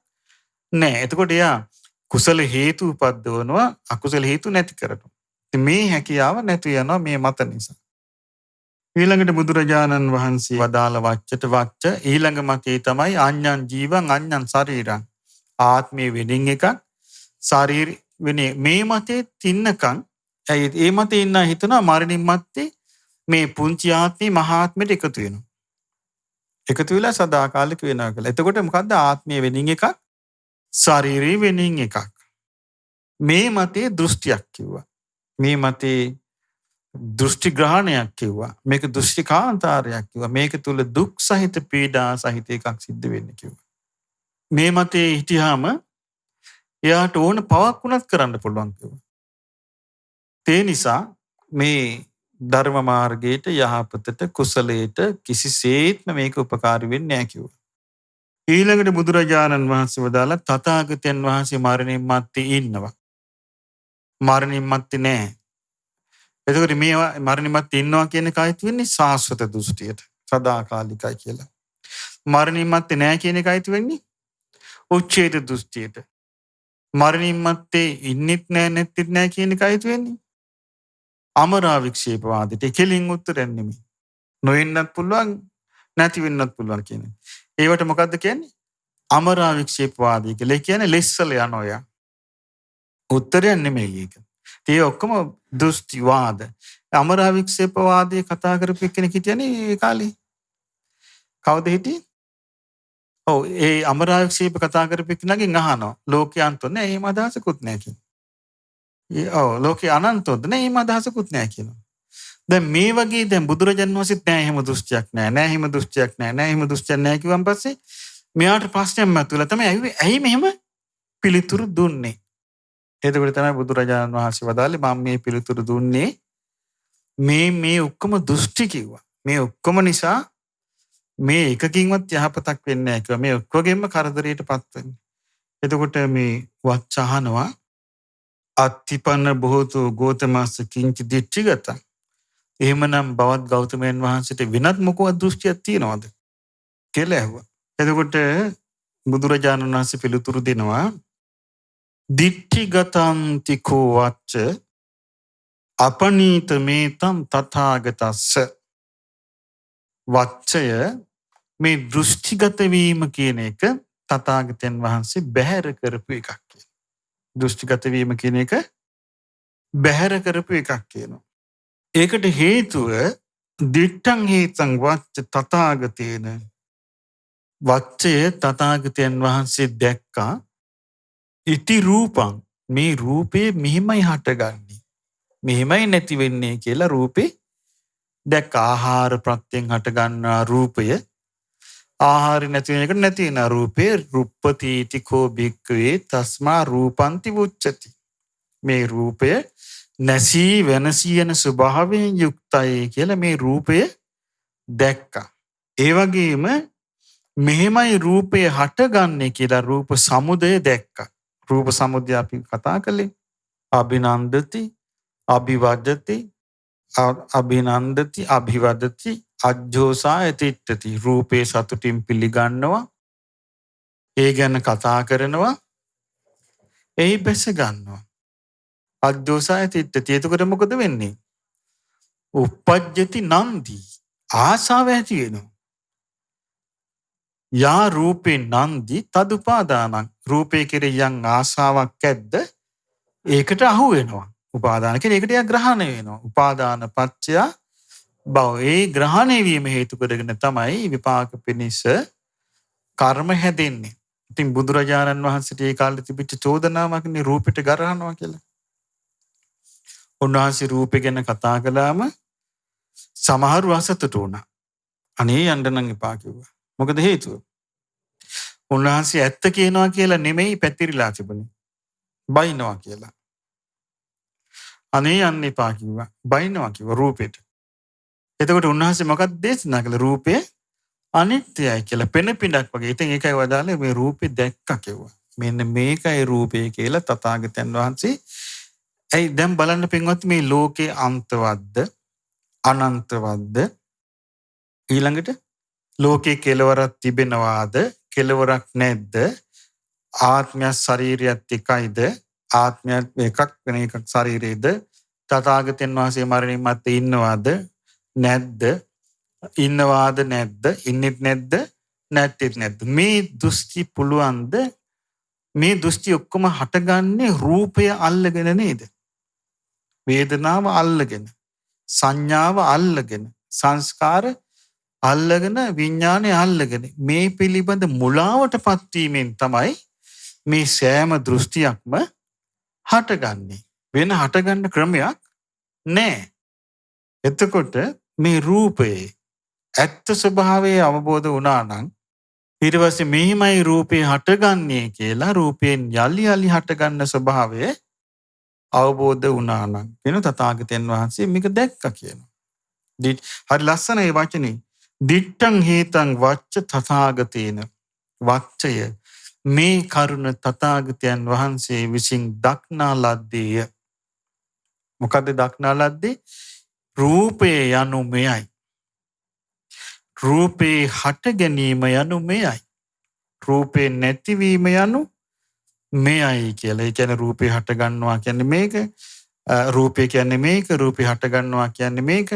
Speaker 1: නෑ. එතකොට එයා කුසල හේතු උපද්දවනවා, අකුසල හේතු නැති කරනවා. මේ හැකියාව නැති යනවා මේ මත නිසා. ඊළඟට බුදුරජාණන් වහන්සේ වදාළ වච්චට වච්ච ඊළඟ මතේ තමයි අඤ්ඤං ජීවං අඤ්ඤං ශරීරං. ආත්මේ වෙනින් එකක්, ශරීර වෙනේ. මේ මතේ තින්නකන් ඒ මතේ ඉන්න හිතනවා මරණින් මත්තේ මේ පුංචි ආත්මේ මහාත්මයට එකතු වෙනවා. එකතු වෙලා සදාකාලික වෙනවා කියලා. එතකොට මොකද්ද ආත්මය වෙනින් එකක්, ශරීරය වෙනින් එකක්. මේ මතේ දෘෂ්ටියක් කිව්වා. මේ මතේ දෘෂ්ටි ග්‍රහණයක් කිව්වා. මේක දෘෂ්ටි කාන්තාරයක් කිව්වා. මේක තුල දුක් සහිත පීඩා සහිත එකක් සිද්ධ වෙන්නේ කිව්වා. මේ මතේ හිටියාම එයාට ඕන පවක් වුණත් කරන්න පුළුවන් කිව්වා. ඒ නිසා මේ ධර්ම මාර්ගයට යහපතට කුසලයට කිසිසේත්ම මේක උපකාරී වෙන්නේ නැහැ කිව්වා. ඊළඟට බුදුරජාණන් වහන්සේ වදාලා තථාගතයන් වහන්සේ මරණින් මත්තේ ඉන්නවා. මරණින් මත්තේ නැහැ. එතකොට මේ මරණින් මත්තේ ඉන්නවා කියන එකයි වෙන්නේ සාස්වත දෘෂ්ටියට. සදාකාලිකයි කියලා. මරණින් මත්තේ නැහැ කියන එකයි වෙන්නේ උච්ඡේද දෘෂ්ටියට. මරණින් මත්තේ ඉන්නෙත් නැහැ නැත්තිත් නැහැ කියන එකයි වෙන්නේ අමරා වික්ෂේපවාදයට. කෙලින් උත්තරයක් නෙමෙයි. නොවෙන්නත් පුළුවන් නැති වෙන්නත් පුළුවන් කියන්නේ. ඒවට මොකද්ද කියන්නේ? අමරා වික්ෂේපවාදී කියලා. ඒ කියන්නේ ලෙස්සල යනවා. උත්තරයක් නෙමෙයි ඒක. ඒ ඔක්කොම දෘෂ්ටිවාද. අමරා වික්ෂේපවාදී කතා කරපු කෙනෙක් හිටියනේ ඒ කාලේ. කවුද හිටියේ? ඔව් ඒ අමරා වික්ෂේප කතා කරපු කෙනාගෙන් අහනවා. ලෝකේ අන්තොත් නෑ එහෙම අදහසකුත් නෑ කියනවා. ඔව් ලෝකේ අනන්තොත් නෑ එහෙම අදහසකුත් නෑ කියනවා. දැන් මේ වගේ දැන් බුදුරජාණන් වහන්සේත් නෑ එහෙම දෘෂ්ටියක් නෑ එහෙම දෘෂ්ටියක් නෑ එහෙම දෘෂ්ටියක් නෑ කිව්වන් පස්සේ මෙයාට ප්‍රශ්නයක් මතුවලා තමයි ඇයි මෙහෙම පිළිතුරු දුන්නේ. එතකොට තමයි බුදුරජාණන් වහන්සේ වදාළේ මම මේ පිළිතුරු දුන්නේ මේ ඔක්කොම දෘෂ්ටි කිව්වා. මේ ඔක්කොම නිසා මේ එකකින්වත් යහපතක් වෙන්නේ නැහැ කිව්වා. මේ ඔක්කොගෙම කරදරයටපත් වෙන්නේ. එතකොට මේ වච්චහනවා අත්තිපන්න බොහෝතු ගෝතමස්ස කිංච දිට්ඨිගත. එහෙමනම් බවත් ගෞතමයන් වහන්සේට වෙනත් මොකවත් දෘෂ්ටියක් තියනවද කියලා ඇහුවා. එතකොට බුදුරජාණන් වහන්සේ පිළිතුරු දෙනවා දිට්ඨිගතං තිකෝ වච්ච අපනීත මේතම් තථාගතස්ස. වච්චය මේ දෘෂ්ටිගත වීම කියන එක තථාගතයන් වහන්සේ බැහැර කරපු එකක් කියනවා. දෘෂ්ටිගත වීම කියන එක බැහැර කරපු එකක් කියනවා. ඒකට හේතුව දිට්ඨං හේතං වච්ච තථාගතේන. වච්චය තථාගතයන් වහන්සේ දැක්කා ඉති රූපං මේ රූපේ මෙහිමයි හටගන්නේ මෙහිමයි නැති වෙන්නේ කියලා රූපේ දැක්ක. ආහාර ප්‍රත්‍යයෙන් හටගන්නා රූපය ආහාර නැති වෙන එකට නැති වෙන රූපේ රුප්පතිති කෝ භික්ඛවේ තස්මා රූපන්ති උච්චති. මේ රූපය නැසී වෙනසී යන ස්වභාවයෙන් යුක්තයි කියලා මේ රූපය දැක්කා. ඒ වගේම මෙහෙමයි රූපය හටගන්නේ කියලා රූප සමුදය දැක්කා. රූප සමුදය අපි කතා කළේ අභිනන්දති අභිවදති අභිනන්දති අභිවදති අජ්ජෝසාය තිට්ඨති. රූපේ සතුටින් පිළිගන්නවා, ඒ ගැන කතා කරනවා, එයි බැස ගන්නවා. අජ්ජෝසාය තිට්ඨති. එතකොට මොකද වෙන්නේ? උප්පජ්ජති නන්දි ආසාව ඇති වෙනවා. යා රූපේ නන්දි තදුපාදානං. රූපේ කෙරෙහි යම් ආසාවක් ඇද්ද ඒකට අහු වෙනවා. උපාදාන කියන්නේ ඒකට යා ග්‍රහණය වෙනවා. උපාදාන පත්‍ය භව. ඒ ග්‍රහණය වීම හේතු කරගෙන තමයි විපාක පිනිස කර්ම හැදෙන්නේ. ඉතින් බුදුරජාණන් වහන්සේට ඒ කාලේ තිබිච්ච චෝදනාවක්නේ රූපෙට ගරහනවා කියලා. උන්වහන්සේ රූපේ ගැන කතා කළාම සමහරු අසතුට වුණා. අනේ යන්න නම් එපා කිව්වා. මොකද හේතුව? උන්වහන්සේ ඇත්ත කියනවා කියලා නෙමෙයි පැතිරිලා තිබුණේ. බයිනවා කියලා. අනේ යන්න එපා කිව්වා. බයිනවා කිව්වා රූපෙට. එතකොට උන්වහන්සේ මොකක්ද දේශනා කළේ? රූපේ අනිත්‍යයි කියලා පෙන පිටක් වගේ. ඉතින් ඒකයි වදාළේ මේ රූපේ දැක්කා කිව්වා. මෙන්න මේකයි රූපේ කියලා තථාගතයන් වහන්සේ. ඇයි දැන් බලන්න පින්වත් මේ ලෝකේ අන්තවත්ද අනන්තවත්ද? ඊළඟට ලෝකේ කෙලවරක් තිබෙනවාද කෙලවරක් නැද්ද? ආත්මය ශරීරයත් එකයිද? ආත්මයත් එකක් වෙන එකක් ශරීරයේද? තථාගතයන් වහන්සේ මරණින් මත්තේ ඉන්නවාද නැද්ද? ඉන්නවාද නැද්ද? ඉන්නෙත් නැද්ද? නැත්තේත් නැද්ද? මේ දෘෂ්ටි පුළුවන්ද? මේ දෘෂ්ටි ඔක්කොම හටගන්නේ රූපය අල්ලගෙන නේද? වේදනාව අල්ලගෙන. සංඥාව අල්ලගෙන සංස්කාර අල්ලගෙන විඥානය අල්ලගෙන මේ පිළිබඳ මුලාවටපත් වීමෙන් තමයි මේ සෑම දෘෂ්ටියක්ම හටගන්නේ. වෙන හටගන්න ක්‍රමයක් නැහැ. එතකොට මේ රූපේ ඇත්ත ස්වභාවය අවබෝධ වුණා නම් ඊට පස්සේ මෙහිමයි රූපේ හටගන්නේ කියලා රූපයෙන් යලි යලි හටගන්න ස්වභාවය අවබෝධ වුණා නම් වෙන තථාගතයන් වහන්සේ මේක දැක්කා කියනවා. හරි ලස්සන ඒ වචනේ. දිට්ඨං හේතං වච්ච තථාගතේන වච්චය මේ කරුණ තථාගතයන් වහන්සේ විසින් දක්නා ලද්දේය. මොකද දක්නා ලද්දේ? රූපේ යනු මෙයයි. රූපේ හට ගැනීම යනු මෙයයි. රූපේ නැතිවීම යනු මෙයයි කියලා. ඒ කියන්නේ රූපේ හට ගන්නවා කියන්නේ මේක. රූපේ කියන්නේ මේක. රූපේ හට ගන්නවා කියන්නේ මේක.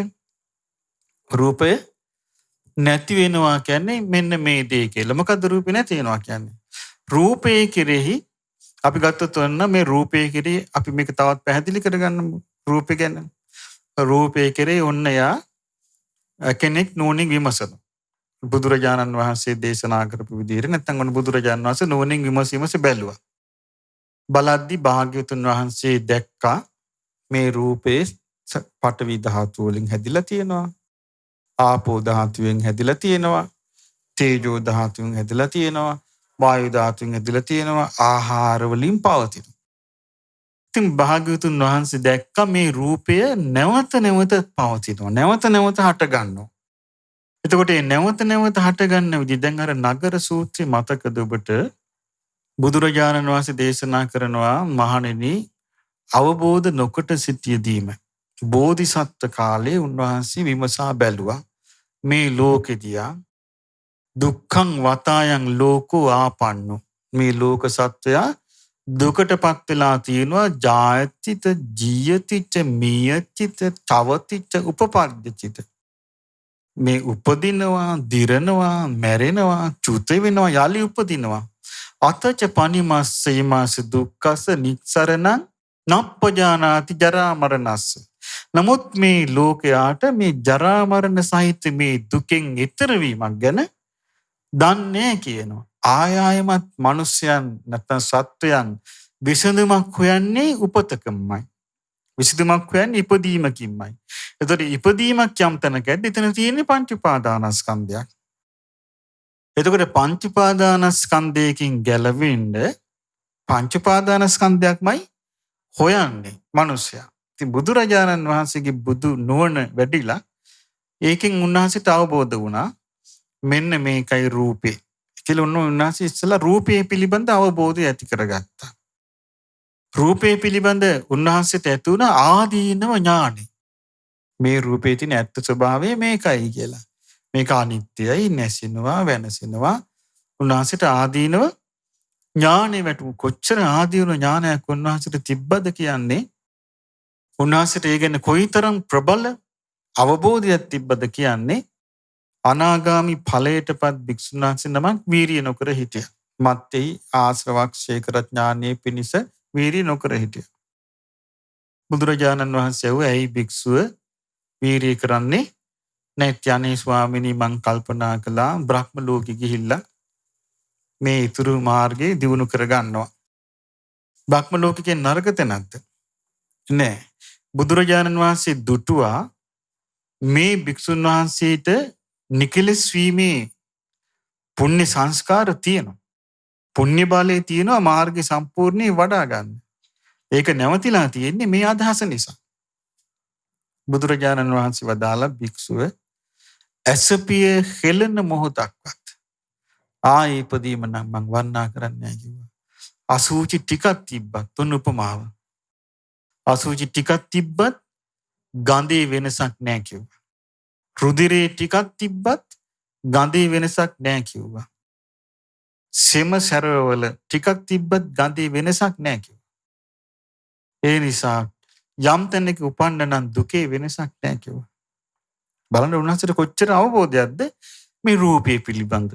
Speaker 1: රූපය නැති වෙනවා කියන්නේ මෙන්න මේ දේ කියලා. මොකද්ද රූපේ නැති වෙනවා කියන්නේ? රූපේ කෙරෙහි අපි ගත්තොත් ඔන්න මේ රූපේ කෙරෙහි අපි මේක තවත් පැහැදිලි කරගන්නමු. රූපේ ගැන. රූපේ කෙරෙහි ඔන්න යා කෙනෙක් නෝනින් විමසන. බුදුරජාණන් වහන්සේ දේශනා කරපු විදිහට නැත්නම් ඔන්න බුදුරජාණන් වහන්සේ නෝනින් විමසීමස බැලුවා. බලද්දි භාග්‍යවතුන් වහන්සේ දැක්කා මේ රූපේ පඨවි ධාතු වලින් හැදිලා තියෙනවා. ආපෝ ධාතුවෙන් හැදිලා තියෙනවා. තේජෝ ධාතුවෙන් හැදිලා තියෙනවා. වායු ධාතුවෙන් හැදිලා තියෙනවා. ආහාර වලින් පවතිනවා. ඉතින් භාග්‍යවතුන් වහන්සේ දැක්ක මේ රූපය නැවත නැවත පවතිනවා. නැවත නැවත හට ගන්නවා. එතකොට මේ නැවත නැවත හට ගන්න විදිහ දැන් අර නගර සූත්‍රය මතකද ඔබට? බුදුරජාණන් වහන්සේ දේශනා කරනවා මහණෙනි අවබෝධ නොකොට සිටියදීම බෝධිසත්ව කාලේ උන්වහන්සේ විමසා බැලුවා මේ ලෝකෙදියා දුක්ඛං වතායන් ලෝකෝ ආපන්නෝ මේ ලෝක සත්වයා දුකටපත් වෙලා තියෙනවා ජායතිත ජීයතිච මියතිච තවතිච උපපද්දචිත මේ උපදිනවා දිරනවා මැරෙනවා චුත වෙනවා යලි උපදිනවා අතච පනිමස්සීමාස දුක්ඛස නිස්සරණං නප්පජානාති ජරා මරණස්ස. නමුත් මේ ලෝකයාට මේ ජරා මරණ සහිත මේ දුකෙන් ඈතර වීමක් ගැන දන්නේ කියනවා. ආයමත් මිනිසයන් නැත්නම් සත්වයන් විසඳුමක් හොයන්නේ උපතකමයි. විසඳුමක් හොයන්නේ ඉපදීමකින්මයි. එතකොට ඉපදීමක් යම් තැනකදී එතන තියෙන්නේ පංච උපාදානස්කන්ධයක්. එතකොට පංච උපාදානස්කන්ධයකින් ගැලවෙන්න පංච උපාදානස්කන්ධයක්මයි හොයන්නේ මිනිසයා. ඉතින් බුදුරජාණන් වහන්සේගේ බුදු නුවණ වැඩිලා ඒකෙන් උන්වහන්සේට අවබෝධ වුණා මෙන්න මේකයි රූපේ. කියලා උන්වහන්සේ ඉස්සලා රූපේ පිළිබඳ අවබෝධය ඇති කරගත්තා. රූපේ පිළිබඳ උන්වහන්සේට ඇති වුණ ආදීනව ඥානෙ. මේ රූපේ තියෙන ඇත්ත ස්වභාවය මේකයි කියලා. මේක අනිත්‍යයි, නැසිනවා, වෙනසිනවා. උන්වහන්සේට ආදීනව ඥානෙ වැටු කොච්චර ආදීන ඥානයක් උන්වහන්සේට තිබ්බද කියන්නේ උන්වහන්සේට ඒ ගැන කොයිතරම් ප්‍රබල අවබෝධයක් තිබ්බද කියන්නේ අනාගාමි ඵලයටපත් භික්ෂුන් වහන්සේ නමක් වීරිය නොකර හිටියා. මත්තේ ආශ්‍රවක්ෂේකර ඥානයේ පිනිස වීරිය නොකර හිටියා. බුදුරජාණන් වහන්සේ ඇයි භික්ෂුව වීරිය කරන්නේ නැත්නම් අනේ ස්වාමිනී මං කල්පනා කළා බ්‍රහ්ම ලෝකෙ ගිහිල්ලා මේ ඊතුරු මාර්ගේ දියුණු කර ගන්නවා. බ්‍රහ්ම ලෝකේ නරක තැනක්ද? නෑ. බුදුරජාණන් වහන්සේ දුටුවා මේ භික්ෂුන් වහන්සේට නිකලස් වීමේ පුණ්‍ය සංස්කාර තියෙනවා. පුණ්‍ය බලය තියෙනවා මාර්ගය සම්පූර්ණේ වඩා ගන්න. ඒක නැවතිලා තියෙන්නේ මේ අදහස නිසා. බුදුරජාණන් වහන්සේ වදාලා භික්ෂුව ඇසපිය හෙළන මොහොතක්වත් ආයි ඉපදීම නම් මං වර්ණනා කරන්නේ නැහැ කිව්වා. අසුචි ටිකක් තිබ්බත් තුන් උපමාව. අසුචි ටිකක් තිබ්බත් ගඳේ වෙනසක් නැහැ කිව්වා. රුධිරේ ටිකක් තිබ්බත් ගඳේ වෙනසක් නැහැ කිව්වා. සෙම සැරවල ටිකක් තිබ්බත් ගඳේ වෙනසක් නැහැ කිව්වා. ඒ නිසා යම් තැනක උපන්න නම් දුකේ වෙනසක් නැහැ කිව්වා. බලන්න උන්වහන්සේට කොච්චර අවබෝධයක්ද මේ රූපය පිළිබඳ,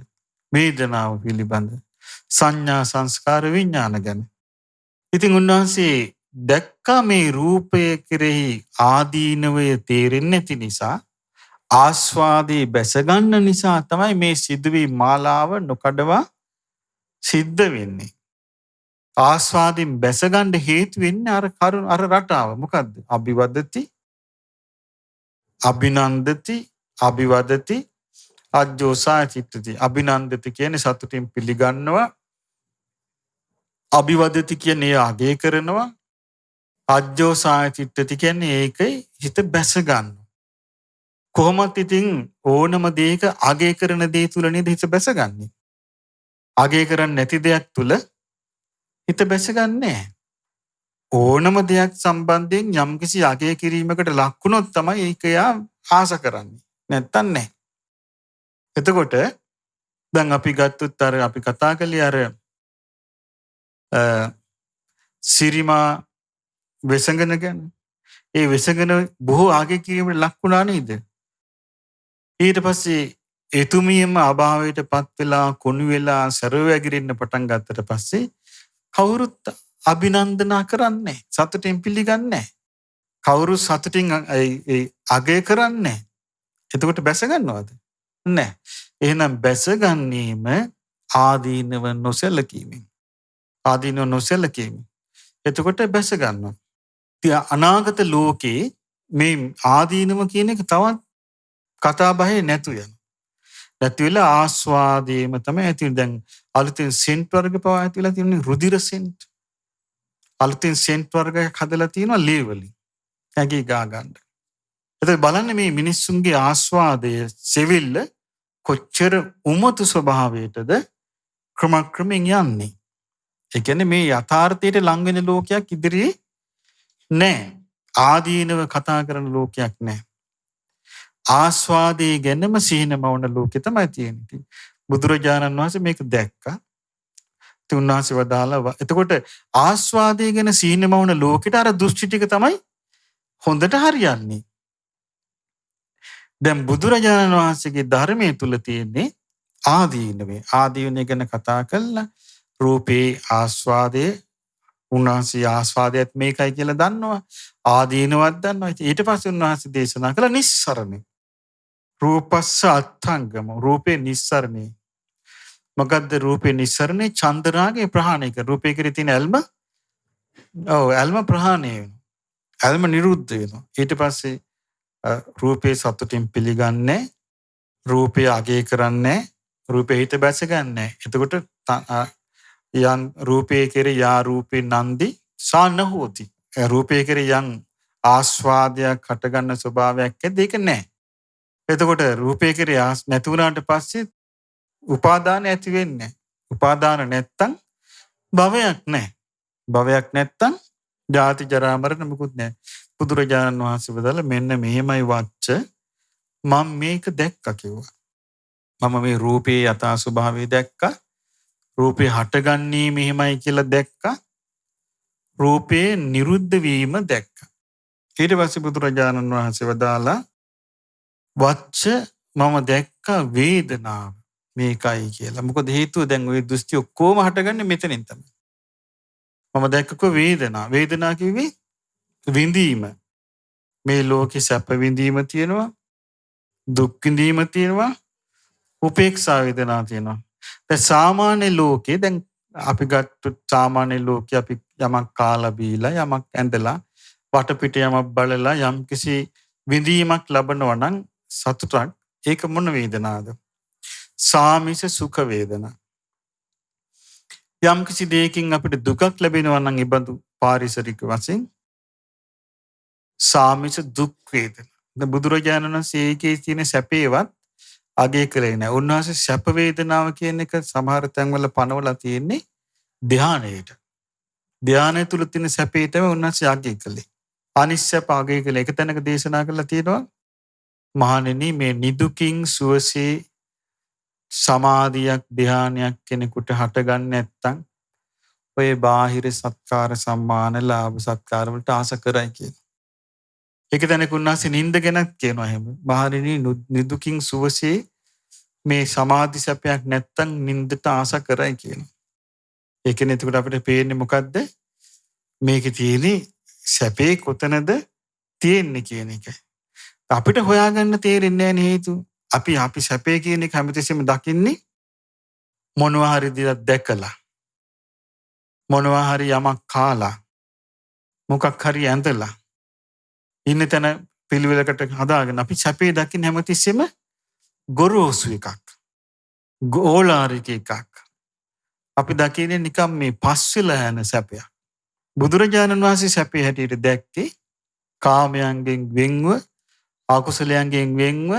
Speaker 1: වේදනාව පිළිබඳ, සංඥා සංස්කාර විඥාන ගැන. ඉතින් උන්වහන්සේ දැක්කා මේ රූපය කෙරෙහි ආදීනවය තේරෙන්නේ නැති නිසා ආස්වාදයේ බැසගන්න නිසා තමයි මේ සිදුවීම් මාලාව නොකඩවා සිද්ධ වෙන්නේ. ආස්වාදයෙන් බැසගන්න හේතු වෙන්නේ අර රටාව. මොකද්ද? අභිවදති, අභිනන්දති, අභිවදති, අජ්ජෝසා චිත්තති. අභිනන්දති කියන්නේ සතුටින් පිළිගන්නවා. අභිවදති කියන්නේ අගය කරනවා. අජ්ජෝසා චිත්තති කියන්නේ ඒකයි හිත බැස ගන්නවා. කොහොමත් ඉතින් ඕනම දෙයක අගය කරන දේ තුල නේද හිත බැසගන්නේ. අගය කරන්නේ නැති දෙයක් තුල හිත බැසගන්නේ නැහැ. ඕනම දෙයක් සම්බන්ධයෙන් යම්කිසි අගය කිරීමකට ලක් වුණොත් තමයි ඒක යා ආස කරන්නේ. නැත්තම් නැහැ. එතකොට දැන් අපි ගත්තොත් අපි කතා කළේ සිරිමා වෙසඟන ගැන. ඒ වෙසඟන බොහෝ අගය කිරීමකට ලක් වුණා නේද? ඊට පස්සේ එතුමියම අභාවයට පත් වෙලා කොණු වෙලා සරව ඇගිරෙන්න පටන් ගත්තට පස්සේ කවුරුත් අභිනන්දනා කරන්නේ සතුටින් පිළිගන්නේ කවුරු සතුටින් අගය කරන්නේ. එතකොට බැස ගන්නවද? නැහැ. එහෙනම් බැසගන්නේම ආදීනව නොසලකීමෙන්. ආදීනව නොසලකීමෙන්. එතකොට බැස ගන්නවා. අනාගත ලෝකේ මේ ආදීනව කියන එක තවත් කතා බහේ නැතු යන. නැති වෙලා ආස්වාදයේම තමයි ඇති. දැන් අලුතෙන් සෙන්ට් වර්ග පවා ඇතිලා තියෙනවා රුධිර සෙන්ට්. අලුතෙන් සෙන්ට් වර්ගයක් හදලා තියෙනවා ලේ වලින්. ඇඟේ ගා ගන්න. එතකොට බලන්න මේ මිනිස්සුන්ගේ ආස්වාදයේ සෙවිල්ල කොච්චර උමතු ස්වභාවයටද ක්‍රමක්‍රමෙන් යන්නේ. ඒ කියන්නේ මේ යථාර්ථයට ලං වෙන ලෝකයක් ඉදිරියේ නැහැ. ආදීනව කතා කරන ලෝකයක් නැහැ. ආස්වාදයේ ගැනම සිහිනමවන ලෝකෙ තමයි තියෙන්නේ. බුදුරජාණන් වහන්සේ මේක දැක්කා. උන්වහන්සේ වදාලා එතකොට ආස්වාදයේ ගැන සිහිනමවන ලෝකෙට අර දෘෂ්ටි ටික තමයි හොඳට හරියන්නේ. දැන් බුදුරජාණන් වහන්සේගේ ධර්මයේ තුල තියෙන්නේ ආදීනවේ. ආදීනය ගැන කතා කළා. රූපේ ආස්වාදයේ උන්වහන්සේ ආස්වාදයත් මේකයි කියලා දන්නවා. ආදීනවත් දන්නවා. ඊට පස්සේ උන්වහන්සේ දේශනා කළ නිස්සරණේ. රූපස්ස අත්ංගම. රූපේ නිස්සරණේ. මොකද්ද රූපේ නිස්සරණේ? චන්දරාගේ ප්‍රහාණය කර. රූපේ කෙරේ තියෙන ඇල්ම ඇල්ම ප්‍රහාණය වෙනවා. ඇල්ම නිරුද්ධ වෙනවා. ඊට පස්සේ රූපේ සතුටින් පිළිගන්නේ, රූපේ අගය කරන්නේ, රූපේ හිත බැසගන්නේ. එතකොට යන් රූපේ කෙරේ යා රූපේ නන්දි සාන හෝති. රූපේ කෙරේ යන් ආස්වාදයක් හටගන්න ස්වභාවයක් ඒක නැහැ. එතකොට රූපේ කෙරේ නැති වුණාට පස්සේ උපාදාන ඇති වෙන්නේ. උපාදාන නැත්තම් භවයක් නැහැ. භවයක් නැත්තම් ජාති ජරා මරණ මුකුත් නැහැ. බුදුරජාණන් වහන්සේ වදාළ මෙන්න මෙහෙමයි වච්ච මම මේක දැක්කා කිව්වා. මම මේ රූපේ යථා ස්වභාවය දැක්කා. රූපේ හටගන්නේ මෙහෙමයි කියලා දැක්කා. රූපේ නිරුද්ධ වීම දැක්කා. ඊට පස්සේ බුදුරජාණන් වහන්සේ වදාලා වච්ච මම දැක්කා වේදනාව මේකයි කියලා. මොකද හේතුව දැන් ওই දෘෂ්ටි ඔක්කොම හටගන්නේ මෙතනින් තමයි. මම දැක්කකෝ වේදනාව. වේදනාව කිව්වේ විඳීම. මේ ලෝකේ සැප විඳීම තියෙනවා, දුක් විඳීම තියෙනවා, උපේක්ෂා වේදනා තියෙනවා. දැන් සාමාන්‍ය ලෝකේ දැන් අපි ගත්තොත් සාමාන්‍ය ලෝකේ අපි යමක් කාලා බීලා යමක් ඇඳලා වටපිට යමක් බලලා යම්කිසි විඳීමක් ලබනවා නම් සතුටක් ඒක මොන වේදනාවද? සාමිස සුඛ වේදනා. යම්කිසි දෙයකින් අපිට දුකක් ලැබෙනවා නම් ඉබඳු පාරිසරික වශයෙන් සාමිස දුක් වේදනා. දැන් බුදුරජාණන් වහන්සේ ඒකේ තියෙන සැපේවත් අගය කළේ නැහැ. උන්වහන්සේ සැප වේදනාව කියන එක සමහර තැන්වල පනවලා තියෙන්නේ ධානයේට. ධානය තුල තියෙන සැපේටම උන්වහන්සේ අගය කළේ. අනිස්සප අගය කළේ. එක තැනක දේශනා කරලා තියෙනවා මහණෙනි මේ නිදුකින් සුවසේ සමාධියක් ධානයක් කෙනෙකුට හටගන්නේ නැත්තම් ඔය බාහිර සත්කාර සම්මාන ලාභ සත්කාර වලට ආස කරයි කියලා. ඒක දැනක උන්වහන්සේ නින්ද ගැනත් කියනවා එහෙම. මහණෙනි නිදුකින් සුවසේ මේ සමාධි සැපයක් නැත්තම් නින්දට ආස කරයි කියනවා. ඒ කියන්නේ එතකොට අපිට පේන්නේ මොකද්ද? මේකේ තියෙන්නේ සැපේ කොතනද තියෙන්නේ කියන එක. අපිට හොයාගන්න තේරෙන්නේ නැහැ හේතු. අපි සැපේ කියන එක හැමතිස්සෙම දකින්නේ මොනවා හරි දිලා දැකලා. මොනවා හරි යමක් කාලා. මොකක් හරි ඇඳලා. ඉන්න තැන පිළිවෙලකට හදාගෙන අපි සැපේ දකින්න හැමතිස්සෙම ගොරෝසු එකක්. ගෝලාරික එකක්. අපි දකින්නේ නිකම් මේ පස්වෙලා යන සැපයක්. බුදුරජාණන් වහන්සේ සැපේ හැටියට දැක්කේ කාමයන්ගෙන් වෙන්ව, අකුසලයන්ගෙන් වෙන්ව,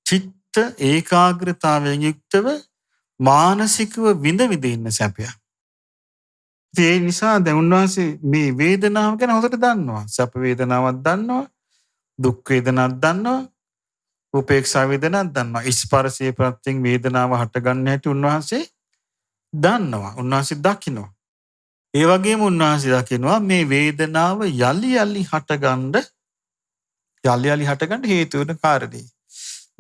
Speaker 1: චිත්ත ඒකාග්‍රතාවයෙන් යුක්තව මානසිකව විඳ ඉන්න සැපයක්. ඒ නිසා දැන් උන්වහන්සේ මේ වේදනාව ගැන හොඳට දන්නවා. සැප වේදනාවක් දන්නවා, දුක් වේදනාවක් දන්නවා, උපේක්ෂා වේදනාවක් දන්නවා. ස්පර්ශයේ ප්‍රත්‍යයෙන් වේදනාව හටගන්න හැටි උන්වහන්සේ දන්නවා. උන්වහන්සේ දකිනවා. ඒ වගේම උන්වහන්සේ දකිනවා මේ වේදනාව යලි යලි හටගන්න හේතු වෙන කාරණේ.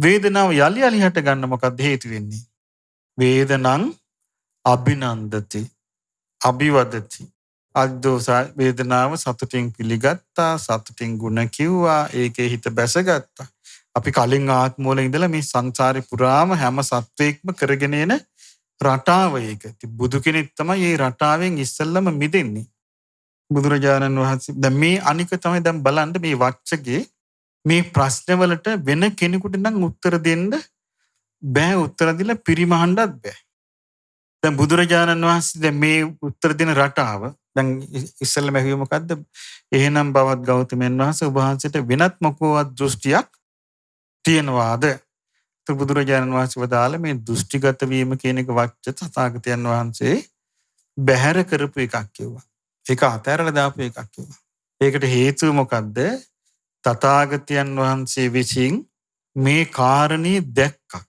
Speaker 1: වේදනාව යලි යලි හටගන්න මොකක්ද හේතු වෙන්නේ? වේදනං අභිනන්දති අභිවදති. අද්දෝස වේදනාව සතුටින් පිළිගත්තා, සතුටින් ගුණ කිව්වා, ඒකේ හිත බැසගත්තා. අපි කලින් ආත්මවල ඉඳලා මේ සංසාරේ පුරාම හැම සත්වෙක්ම කරගෙන එන රටාව ඒක. බුදු කෙනෙක් තමයි මේ රටාවෙන් ඉස්සෙල්ලම මිදෙන්නේ. බුදුරජාණන් වහන්සේ දැන් මේ අනික තමයි දැන් බලන්න මේ වච්චගේ මේ ප්‍රශ්නවලට වෙන කෙනෙකුට නම් උත්තර දෙන්න බෑ. උත්තර දීලා පිරිමහන්නත් බෑ. දැන් බුදුරජාණන් වහන්සේ දැන් මේ උත්තර දෙන රටාව දැන් ඉස්සෙල්ලම ඇහුවේ මොකද්ද? එහෙනම් බවත් ගෞතමයන් වහන්සේ ඔබ වහන්සේට වෙනත් මොකවත් දෘෂ්ටියක් තියනවාද? බුදුරජාණන් වහන්සේ වදාළ මේ දෘෂ්ටිගත වීම කියන එක වච්ච තථාගතයන් වහන්සේ බැහැර කරපු එකක් කිව්වා. ඒක අතහැරලා දාපු එකක් කිව්වා. ඒකට හේතුව මොකද්ද? තථාගතයන් වහන්සේ විසින් මේ කාරණේ දැක්කා.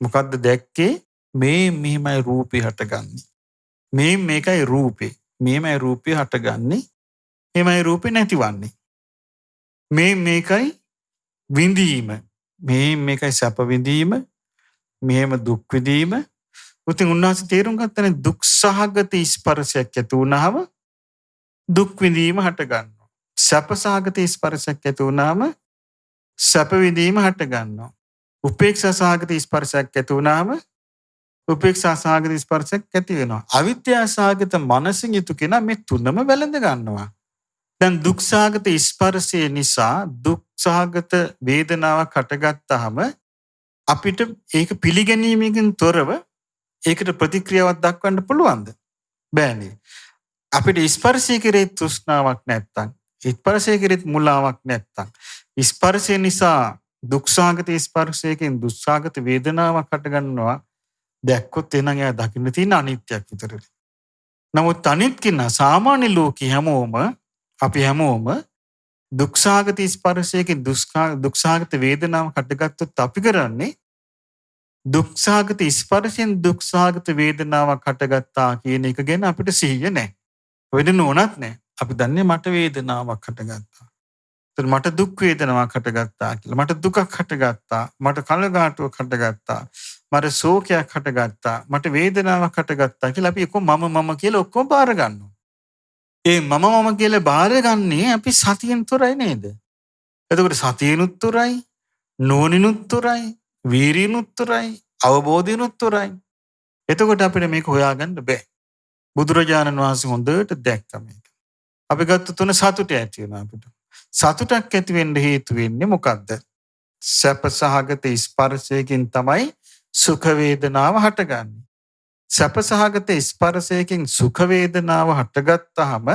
Speaker 1: මොකද්ද දැක්කේ? මෙහිමයි රූපේ හටගන්නේ. මේකයි රූපේ. මෙහිමයි රූපේ හටගන්නේ. මෙහිමයි රූපේ නැතිවන්නේ. මේකයි විඳීම. මේකයි සැප විඳීම. මෙහෙම දුක් විඳීම. උතින් උන්වහන්සේ තේරුම් ගත්තනේ දුක් සහගත ස්පර්ශයක් ඇති වුණාම දුක් විඳීම හට ගන්නවා. සැප සහගත ස්පර්ශයක් ඇති වුණාම සැප විඳීම හට ගන්නවා. උපේක්ෂා සහගත ස්පර්ශයක් ඇති වුණාම උපේක්ෂා සහගත ස්පර්ශයක් ඇති වෙනවා. අවිද්‍යා සහගත මනසින් යුතු කෙනා මේ තුනම වැළඳ ගන්නවා. දැන් දුක් සහගත ස්පර්ශය නිසා දුක් සහගත වේදනාවක් හටගත්තාම අපිට ඒක පිළිගැනීමකින් තොරව ඒකට ප්‍රතික්‍රියාවක් දක්වන්න පුළුවන්ද? බෑනේ. අපිට ස්පර්ශය කෙරෙහි තෘෂ්ණාවක් නැත්තම්, ස්පර්ශය කෙරෙහි මුලාවක් නැත්තම්, ස්පර්ශය නිසා දුක් සහගත ස්පර්ශයකින් දුස්සහගත වේදනාවක් හටගන්නවා දැක්කොත් එහෙනම් එයා දකින්න තියෙන අනිත්‍යයක් විතරයි. නමුත් අනිත් කෙනා සාමාන්‍ය ලෝකේ අපි හැමෝම දුක්ඛාගත ස්පර්ශයකින් දුක්ඛාගත වේදනාව හටගත්තොත් අපි කරන්නේ දුක්ඛාගත ස්පර්ශයෙන් දුක්ඛාගත වේදනාවක් හටගත්තා කියන එක ගැන අපිට සිහිය නැහැ. වෙන නෝනක් නැහැ. අපි දන්නේ මට වේදනාවක් හටගත්තා. එතන මට දුක් වේදනාවක් හටගත්තා කියලා. මට දුකක් හටගත්තා. මට කනගාටුවක් හටගත්තා. මට ශෝකයක් හටගත්තා. මට වේදනාවක් හටගත්තා කියලා අපි ඔක්කොම මම කියලා ඔක්කොම බාර ගන්නවා. ඒ මම කියලා බාරගන්නේ අපි සතියෙන් තොරයි නේද? එතකොට සතියෙනුත් තොරයි, නෝනිනුත් තොරයි, වීරියනුත් තොරයි, අවබෝධයනුත් තොරයි. එතකොට අපිට මේක හොයාගන්න බෑ. බුදුරජාණන් වහන්සේ හොඳට දැක්කා මේක. අපි ගත්ත තුන සතුට ඇති වෙනවා අපිට. සතුටක් ඇති වෙන්න හේතු වෙන්නේ මොකද්ද? සැප සහගත ස්පර්ශයකින් තමයි සුඛ වේදනාව හටගන්නේ. සැප සහගත ස්පර්ශයකින් සුඛ වේදනාව හටගත්තාම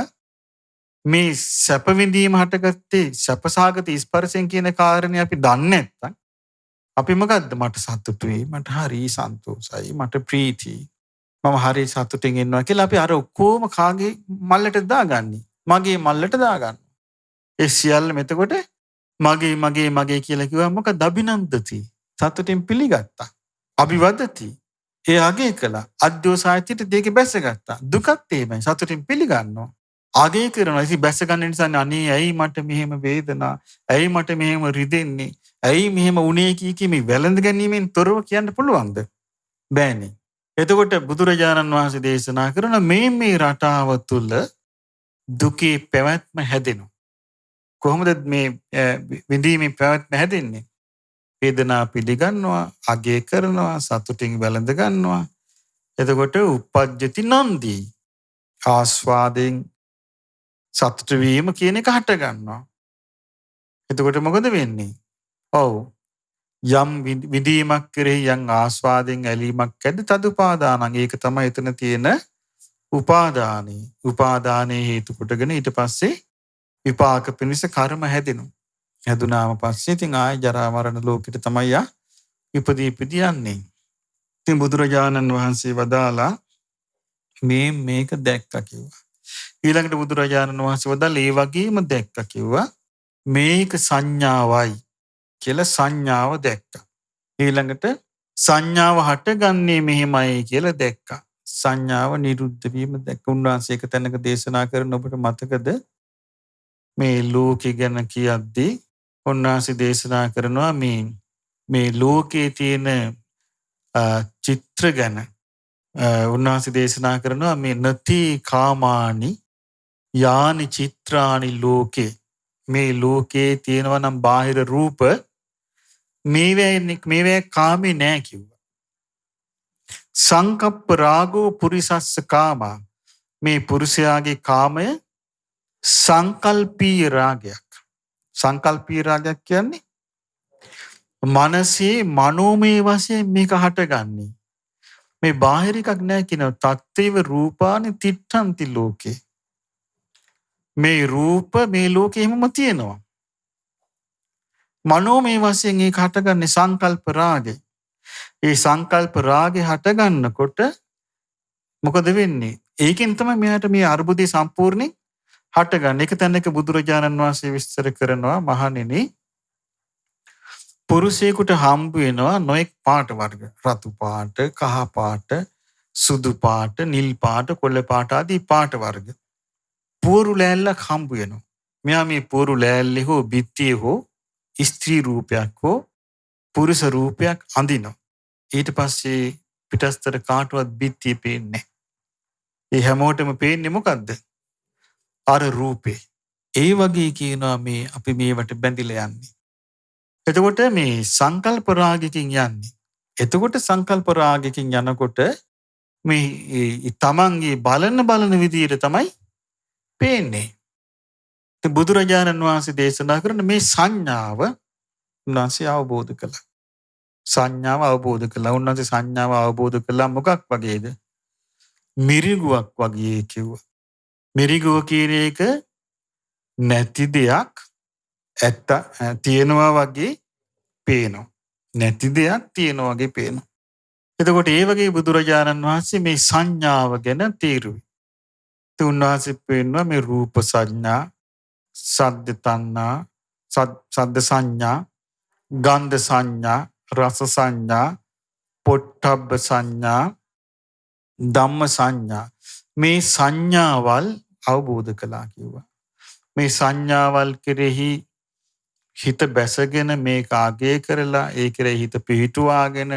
Speaker 1: මේ සැප විඳීම හටගත්තේ සැප සහගත ස්පර්ශයෙන් කියන කාරණේ අපි දන්නේ නැත්නම් අපි මොකද්ද? මට සතුටුයි, මට හරි සන්තෝෂයි, මට ප්‍රීතියි, මම හරි සතුටින් ඉන්නවා කියලා අපි අර ඔක්කොම කාගේ මල්ලට දාගන්නේ? මගේ මල්ලට දාගන්න. ඒ සියල්ලම එතකොට මගේ කියලා කිව්වම මොකද? අභිනන්දති. සතුටින් පිළිගත්තා. අභිවදති. ඒ අගේ කළා. අද්දෝසායතිට දෙක බැසගත්තා. දුකත් එහෙමයි. සතුටින් පිළිගන්නවා. අගේ කරනවා. ඉතින් බැස ගන්න නිසා අනේ ඇයි මට මෙහෙම වේදනා? ඇයි මට මෙහෙම රිදෙන්නේ? ඇයි මෙහෙම උනේ කී මේ වැළඳ ගැනීමෙන් තොරව කියන්න පුළුවන්ද? බෑනේ. එතකොට බුදුරජාණන් වහන්සේ දේශනා කරන මේ රටාව තුල දුකේ පැවැත්ම හැදෙනවා. කොහොමද මේ විඳීමේ පැවැත්ම හැදෙන්නේ? වේදනා පිළිගන්නවා, අගය කරනවා, සතුටින් වැළඳ ගන්නවා. එතකොට උපජ්ජති නන්දි. ආස්වාදයෙන් සතුට වීම කියන එක හට ගන්නවා. එතකොට මොකද වෙන්නේ? ඔව්. යම් විඳීමක් කෙරෙහි යම් ආස්වාදයෙන් ඇලීමක් ඇද්ද තදුපාදානං. ඒක තමයි එතන තියෙන උපාදානේ. උපාදානේ හේතු කොටගෙන ඊට පස්සේ විපාක පිණිස කර්ම හැදෙනවා. හැදුනාම පස්සේ ඉතින් ආය ජරා මරණ ලෝකෙට තමයි ඉපදී යන්නේ. ඉතින් බුදුරජාණන් වහන්සේ වදාලා මේක දැක්කා කිව්වා. ඊළඟට බුදුරජාණන් වහන්සේ වදාලා ඒ වගේම දැක්කා කිව්වා. මේක සංඥාවයි කියලා සංඥාව දැක්කා. ඊළඟට සංඥාව හටගන්නේ මෙහෙමයි කියලා දැක්කා. සංඥාව නිරුද්ධ වීම දැක්ක. උන්වහන්සේ එක තැනක දේශනා කරන ඔබට මතකද? මේ ලෝකෙ ගැන කියද්දී උන්වහන්සේ දේශනා කරනවා මේ ලෝකයේ තියෙන චිත්‍ර ගැන. උන්වහන්සේ දේශනා කරනවා මේ නති කාමානි යානි චිත්‍රානි ලෝකේ. මේ ලෝකේ තියෙනවා නම් බාහිර රූප මේවැ කාමේ නෑ කිව්වා. සංකප්ප රාගෝ පුරිසස්ස කාමා. මේ පුරුෂයාගේ කාමය සංකල්පීය රාගයක්. සංකල්පීය රාගයක් කියන්නේ මනසේ මනෝමය වශයෙන් මේක හටගන්නේ. මේ බාහිර එකක් නෑ කියනවා. තත්තේව රූපානි තිට්ඨන්ති ලෝකේ. මේ රූප මේ ලෝකෙ හැමම තියෙනවා. මනෝමය වශයෙන් ඒක හටගන්නේ සංකල්ප රාගේ. ඒ සංකල්ප රාගේ හටගන්නකොට මොකද වෙන්නේ? ඒකෙන් තමයි මෙයාට මේ අර්බුදේ සම්පූර්ණයෙන් හටගන්නේ. එක තැනක බුදුරජාණන් වහන්සේ විස්තර කරනවා මහණෙනි පුරුෂයෙකුට හම්බ වෙනවා නොඑක් පාට වර්ග. රතු පාට, කහ පාට, සුදු පාට, නිල් පාට, කොළ පාට ආදී පාට වර්ග. පෝරු ලෑල්ලක් හම්බ වෙනවා. මෙයා මේ පෝරු ලෑල්ලේ හෝ බිත්තියේ හෝ ස්ත්‍රී රූපයක් හෝ පුරුෂ රූපයක් අඳිනවා. ඊට පස්සේ පිටස්තර කාටවත් බිත්තිය පේන්නේ නැහැ. ඒ හැමෝටම පේන්නේ මොකද්ද? අර රූපේ. ඒ වගේ කියනවා මේ අපි මේවට බැඳිලා යන්නේ. එතකොට මේ සංකල්ප රාගකින් යන්නේ. එතකොට සංකල්ප රාගකින් යනකොට මේ තමන්ගේ බලන විදියට තමයි පේන්නේ. බුදුරජාණන් වහන්සේ දේශනා කරන මේ සංඥාව උන්වහන්සේ අවබෝධ කළා. සංඥාව අවබෝධ කළා. උන්වහන්සේ සංඥාව අවබෝධ කළා මොකක් වගේද? මිරිගුවක් වගේ කිව්වා. මිරිගුව කියන එක නැති දෙයක් ඇත්ත තියෙනවා වගේ පේනවා. නැති දෙයක් තියෙනවා වගේ පේනවා. එතකොට ඒ වගේ බුදුරජාණන් වහන්සේ මේ සංඥාව ගැන තීරුවේ. උන්වහන්සේ පෙන්වනවා මේ රූප සංඥා, සද්ද තණ්හා, සද්ද සංඥා, ගන්ධ සංඥා, රස සංඥා, පොට්ටබ්බ සංඥා, ධම්ම සංඥා. මේ සංඥාවල් අවබෝධ කළා කිව්වා. මේ සංඥාවල් කෙරෙහි හිත බැසගෙන මේක අගය කරලා ඒ කෙරෙහි හිත පිහිටුවාගෙන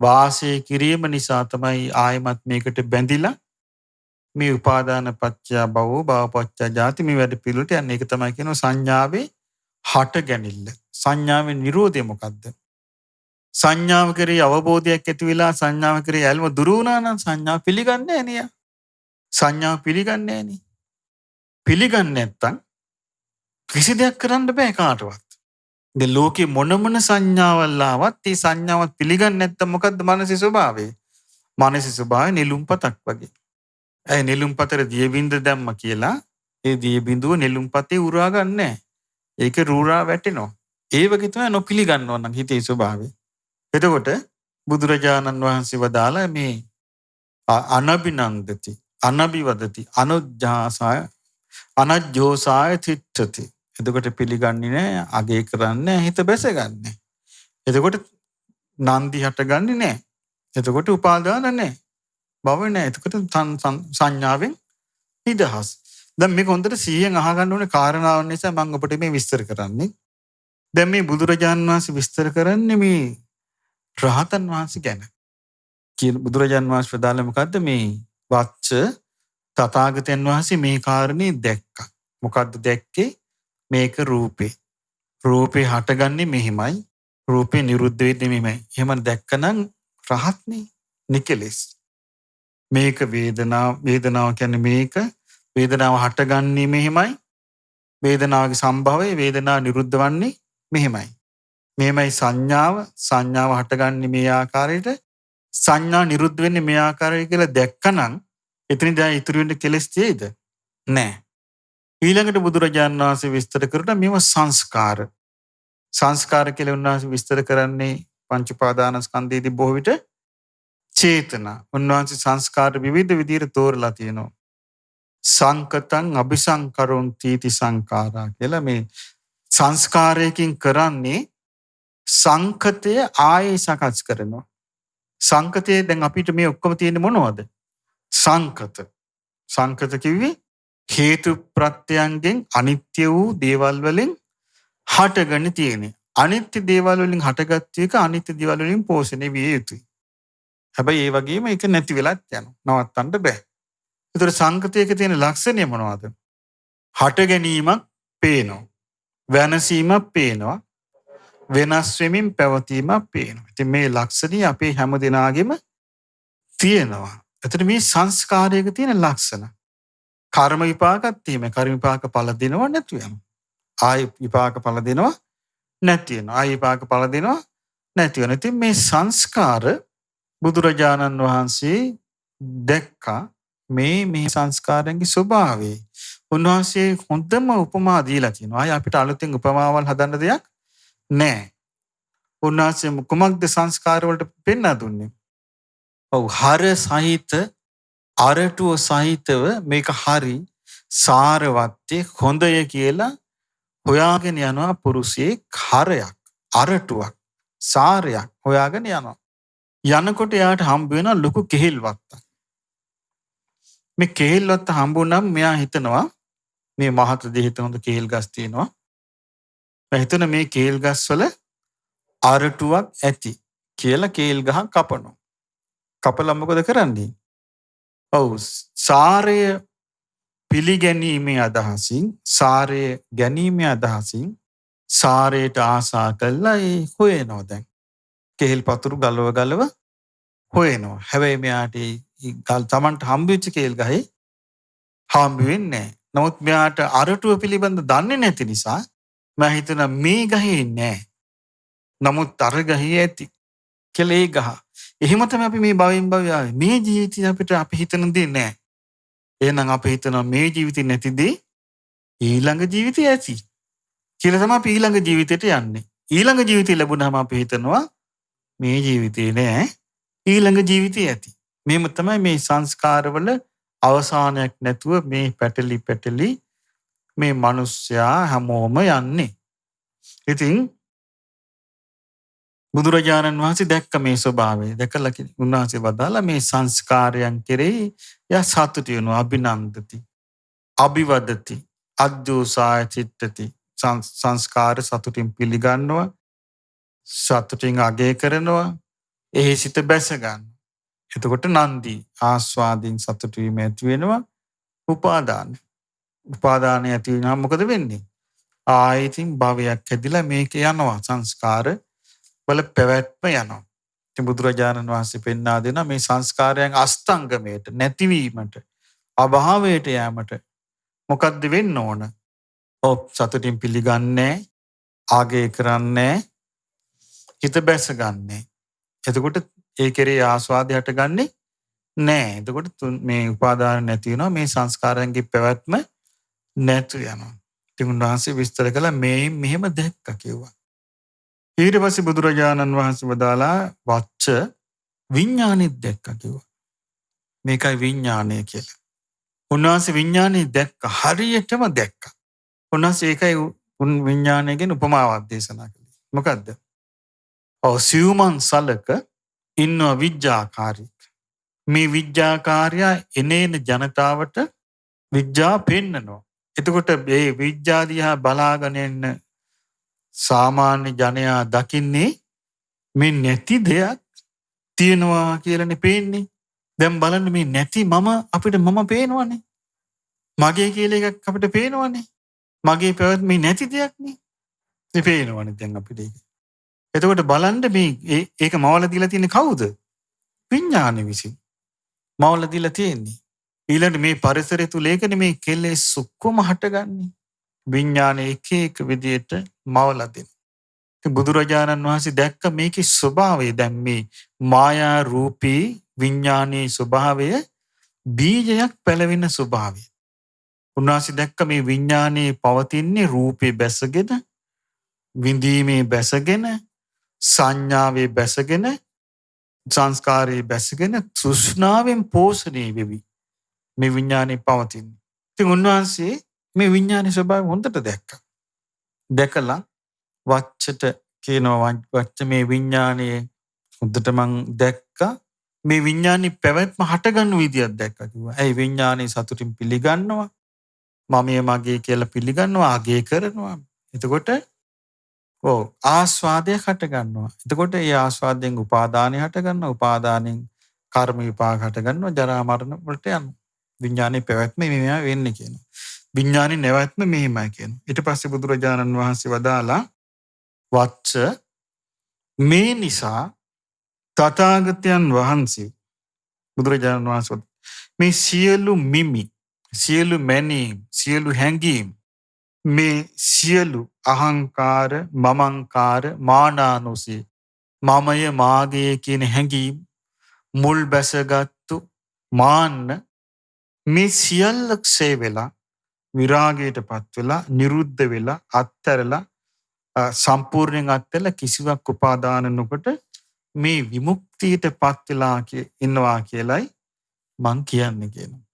Speaker 1: වාසය කිරීම නිසා තමයි ආයමත් මේකට බැඳිලා මේ උපාදාන පත්‍ය භවෝ භව පත්‍ය ජාති මේ වැඩ පිළිවෙලට යන්නේ. ඒක තමයි කියනවා සංඥාවේ හට ගැනීම. සංඥාවේ නිරෝධය මොකද්ද? සංඥාව කෙරෙහි අවබෝධයක් ඇති වෙලා සංඥාව කෙරෙහි ඇල්ම දුරු වුණා නම් සංඥාව පිළිගන්නේ නැහැ නේ. සංඥාව පිළිගන්නේ නැහැ නේ. පිළිගන්නේ නැත්තම් කිසි දෙයක් කරන්න බෑ කාටවත්. දැන් ලෝකේ මොන සංඥාවල් ආවත් ඒ සංඥාවත් පිළිගන්නේ නැත්තම් මොකද්ද මනසේ ස්වභාවය? මනසේ ස්වභාවය නිලුම්පතක් වගේ. ඇයි නෙළුම්පතට දිය බින්ද දැම්ම කියලා ඒ දිය බින්දුව නෙළුම්පතේ උරා ගන්නෑ. ඒක රූරා වැටෙනවා. ඒ වගේ තමයි නොපිලිගන්නවා නම් හිතේ ස්වභාවය. එතකොට බුදුරජාණන් වහන්සේ වදාලා මේ අනබිනන්දති, අනබිවදති, අනුජ්ජාසාය, අනජ්ජෝසාය තිට්ඨති. එතකොට පිළිගන්නේ නැහැ, අගය කරන්නේ නැහැ, හිත බැසගන්නේ. එතකොට නන්දි හටගන්නේ නැහැ. එතකොට උපාදාන නැහැ. භව නැහැ. එතකොට සංඥාවෙන් නිදහස්. දැන් මේක හොඳට 100න් අහගන්න ඕනේ කාරණාවක් නිසා මම ඔබට මේ විස්තර කරන්නේ. දැන් මේ බුදුරජාණන් වහන්සේ විස්තර කරන්නේ මේ රහතන් වහන්සේ ගැන. බුදුරජාණන් වහන්සේ ප්‍රදාන මොකද්ද මේ වච්ච තථාගතයන් වහන්සේ මේ කාරණේ දැක්කා. මොකද්ද දැක්කේ? මේක රූපේ. රූපේ හටගන්නේ මෙහිමයි. රූපේ නිරුද්ධ වෙන්නේ මෙහිමයි. එහෙම දැක්කනම් රහත්නේ. නිකලෙස්. මේක වේදනාව කියන්නේ මේක. වේදනාව හටගන්නේ මෙහිමයි. වේදනාවගේ සම්භවය වේදනාව නිරුද්ධ වන්නේ මෙහිමයි. මෙහෙමයි සංඥාව හටගන්නේ මේ ආකාරයට සංඥා නිරුද්ධ වෙන්නේ මේ ආකාරයට කියලා දැක්කනම් එතනින් දැන් ඉතුරු වෙන්නේ කෙලස් තියෙයිද? නැහැ. ඊළඟට බුදුරජාණන් වහන්සේ විස්තර කරලා මේව සංස්කාර. සංස්කාර කියලා උන්වහන්සේ විස්තර කරන්නේ පංච උපාදානස්කන්ධයේදී බොහෝ විට චේතනා. උන්වහන්සේ සංස්කාර විවිධ විදිහට තෝරලා තියෙනවා. සංකතං අபிසංකරොන් තීති සංඛාරා කියලා මේ සංස්කාරයකින් කරන්නේ සංකතය ආයේ සකස් කරනවා. සංකතයේ දැන් අපිට මේ ඔක්කොම තියෙන්නේ මොනවද? සංකත. සංකත කිව්වේ හේතු ප්‍රත්‍යයන්ගෙන් අනිත්‍ය වූ දේවල් වලින් හටගෙන තියෙන්නේ. අනිත්‍ය දේවල් වලින් හටගත් එක අනිත්‍ය දේවල් වලින් පෝෂණය විය යුතුයි. හැබැයි ඒ වගේම ඒක නැති වෙලත් යනවා. නවත්තන්න බෑ. ඒතර සංකතයක තියෙන ලක්ෂණය මොනවද? හට ගැනීමක් පේනවා. වෙනසීමක් පේනවා. වෙනස් වෙමින් පැවතීමක් පේනවා. ඉතින් මේ ලක්ෂණي අපේ හැම දිනාගෙම තියෙනවා. එතන මේ සංස්කාරයක තියෙන ලක්ෂණ. කර්ම විපාකත් තියෙනවා. කර්ම විපාක ඵල දෙනව නැතු වෙනවා. ආයි විපාක ඵල දෙනව නැති වෙනවා. ආයි විපාක ඵල දෙනව නැති වෙනවා. ඉතින් මේ සංස්කාර බුදුරජාණන් වහන්සේ දැක්කා මේ සංස්කාරයන්ගේ ස්වභාවය. උන්වහන්සේ හොඳම උපමා දීලා තියෙනවා. ආයි අපිට අලුතෙන් උපමාවල් හදන්න දෙයක් නැහැ. උන්වහන්සේ කුමක්ද සංස්කාර වලට පෙන්වා දුන්නේ? ඔව් හර සහිත අරටුව සහිතව මේක හරි සාරවත්ය හොඳය කියලා හොයාගෙන යනවා පුරුෂයෙක් හරයක් අරටුවක් සාරයක් හොයාගෙන යනවා. යනකොට එයාට හම්බ වෙන ලොකු කෙහෙල් වත්තක්. මේ කෙහෙල් වත්ත හම්බුනම මෙයා හිතනවා මේ මහත දෙහිත හොඳ කෙහෙල් ගස් තියෙනවා. මම හිතන මේ කෙහෙල් ගස් වල අරටුවක් ඇති කියලා කෙහෙල් ගහ කපනවා. කපලා මොකද කරන්නේ? ඔව් සාරය පිළිගැනීමේ අදහසින් සාරය ගැනීමේ අදහසින් සාරයට ආසා කළා ඒ හොයනවා දැන්. කෙහෙල් පතුරු ගලව හොයනවා. හැබැයි මෙයාට ගල් Tamanට හම්බෙච්ච කෙහෙල් ගහේ හම්බ වෙන්නේ නැහැ. නමුත් මෙයාට අරටුව පිළිබඳ දන්නේ නැති නිසා මම හිතන මේ ගහේ නැහැ. නමුත් අර ගහේ ඇති කියලා ඒ ගහ. එහෙම තමයි අපි මේ භවයෙන් භවය ආවේ. මේ ජීවිතේ අපිට අපි හිතන දේ නැහැ. එහෙනම් අපි හිතනවා මේ ජීවිතේ නැතිදී ඊළඟ ජීවිතේ ඇති. කියලා තමයි අපි ඊළඟ ජීවිතයට යන්නේ. ඊළඟ ජීවිතය ලැබුණාම අපි හිතනවා මේ ජීවිතේ නෑ ඊළඟ ජීවිතය ඇති. මේම තමයි මේ සංස්කාරවල අවසානයක් නැතුව මේ පැටලි මේ මිනිස්සයා හැමෝම යන්නේ. ඉතින් බුදුරජාණන් වහන්සේ දැක්ක මේ ස්වභාවය. දැකලා උන්වහන්සේ වදාලා මේ සංස්කාරයන් කෙරෙහි යා සතුටු වෙනවා අභිනන්දති. අභිවදති. අජ්ජෝසාය චිත්තති. සංස්කාර සතුටින් පිළිගන්නවා. සතුටින් අගය කරනවා. එහි සිත බැස ගන්න. එතකොට නන්දි ආස්වාදින් සතුටු වීම ඇති වෙනවා. උපාදානය ඇති වෙනවා මොකද වෙන්නේ? ආයතින් භවයක් හැදිලා මේක යනවා සංස්කාර වල පැවැත්ම යනවා. ඉතින් බුදුරජාණන් වහන්සේ පෙන්වා දෙනවා මේ සංස්කාරයන් අස්තංගමයට නැතිවීමට අභාවයට යෑමට මොකද්ද වෙන්න ඕන? සතුටින් පිළිගන්නේ ආගේ කරන්නේ හිත බැස ගන්නෑ. එතකොට ඒ කෙරේ ආස්වාදය හටගන්නේ නෑ. එතකොට මේ උපාදාන නැති වෙනවා. මේ සංස්කාරයන්ගේ පැවැත්ම නැතු යනවා. ඉතින් උන්වහන්සේ විස්තර කළා මේ මෙහෙම දැක්කා කිව්වා. ඊට පස්සේ බුදුරජාණන් වහන්සේ වදාලා වච්ච විඥානෙත් දැක්කා කිව්වා. මේකයි විඥානය කියලා. උන්වහන්සේ විඥානෙ දැක්කා. හරියටම දැක්කා. උන්වහන්සේ ඒකයි විඥානය ගැන උපමාවක් දේශනා කළේ. මොකද්ද? සිව්මන් සලක ඉන්න විඥාකාරී. මේ විඥාකාරයා එනේන ජනතාවට විඥා පෙන්නනවා. එතකොට මේ විඥා දිහා බලාගෙන ඉන්න සාමාන්‍ය ජනයා දකින්නේ මේ නැති දෙයක් තියනවා කියලානේ පේන්නේ. දැන් බලන්න මේ නැති මම අපිට මම පේනවනේ. මගේ කියලා එකක් අපිට පේනවනේ. මගේ පැවැත්ම නැති දෙයක් නේ. ඒ පේනවනේ දැන් අපිට ඒක. එතකොට බලන්න මේ ඒක මවලා දීලා තියෙන්නේ කවුද? විඥානෙ විසින්. මවලා දීලා තියෙන්නේ. ඊළඟට මේ පරිසරය තුල ඒකනේ මේ කෙලෙස් ඔක්කොම හටගන්නේ. විඥානෙ එක එක විදියට මවලා දෙන. බුදුරජාණන් වහන්සේ දැක්ක මේකේ ස්වභාවය. දැන් මේ මායා රූපී විඥානයේ ස්වභාවය බීජයක් පැලවෙන ස්වභාවය. උන්වහන්සේ දැක්ක මේ විඥානයේ පවතින්නේ රූපේ බැසගෙන, විඳීමේ බැසගෙන, සංඥාවේ බැසගෙන, සංස්කාරයේ බැසගෙන, තෘෂ්ණාවෙන් පෝෂණය වෙවි. මේ විඥානේ පවතින්නේ. ඉතින් උන්වහන්සේ මේ විඥානයේ ස්වභාවය හොඳට දැක්කා. දැකලා වච්චට කියනවා වච්ච මේ විඥානයේ හොඳට මං දැක්කා. මේ විඥානේ පැවැත්ම හටගන්න විදියක් දැක්කා කිව්වා. ඇයි විඥානේ සතුටින් පිළිගන්නවා. මමයේ මගේ කියලා පිළිගන්නවා, අගය කරනවා. එතකොට ආස්වාදය හට ගන්නවා. එතකොට ඒ ආස්වාදයෙන් උපාදානය හට ගන්නවා. උපාදානෙන් කර්ම විපාක හට ගන්නවා. ජරා මරණ වලට යනවා. විඥානේ පැවැත්ම මෙහෙම වෙන්නේ කියනවා. විඥානේ නැවැත්ම මෙහෙමයි කියනවා. ඊට පස්සේ බුදුරජාණන් වහන්සේ වදාලා වච්ච මේ නිසා තථාගතයන් වහන්සේ බුදුරජාණන් වහන්සේ මේ සියලු මිමි, සියලු මැනීම්, සියලු හැඟීම්, මේ සියලු අහංකාර, මමංකාර, මානානුසය, මමය මාගය කියන හැඟීම් මුල් බැසගත්තු මාන්න මේ සියල්ල ක්ෂය වෙලා විරාගයටපත් වෙලා නිරුද්ධ වෙලා අත්හැරලා සම්පූර්ණයෙන් අත්හැරලා කිසිවක් උපාදාන නොකොට මේ විමුක්තියටපත් වෙලා ඉන්නවා කියලයි මං කියන්නේ කියනවා.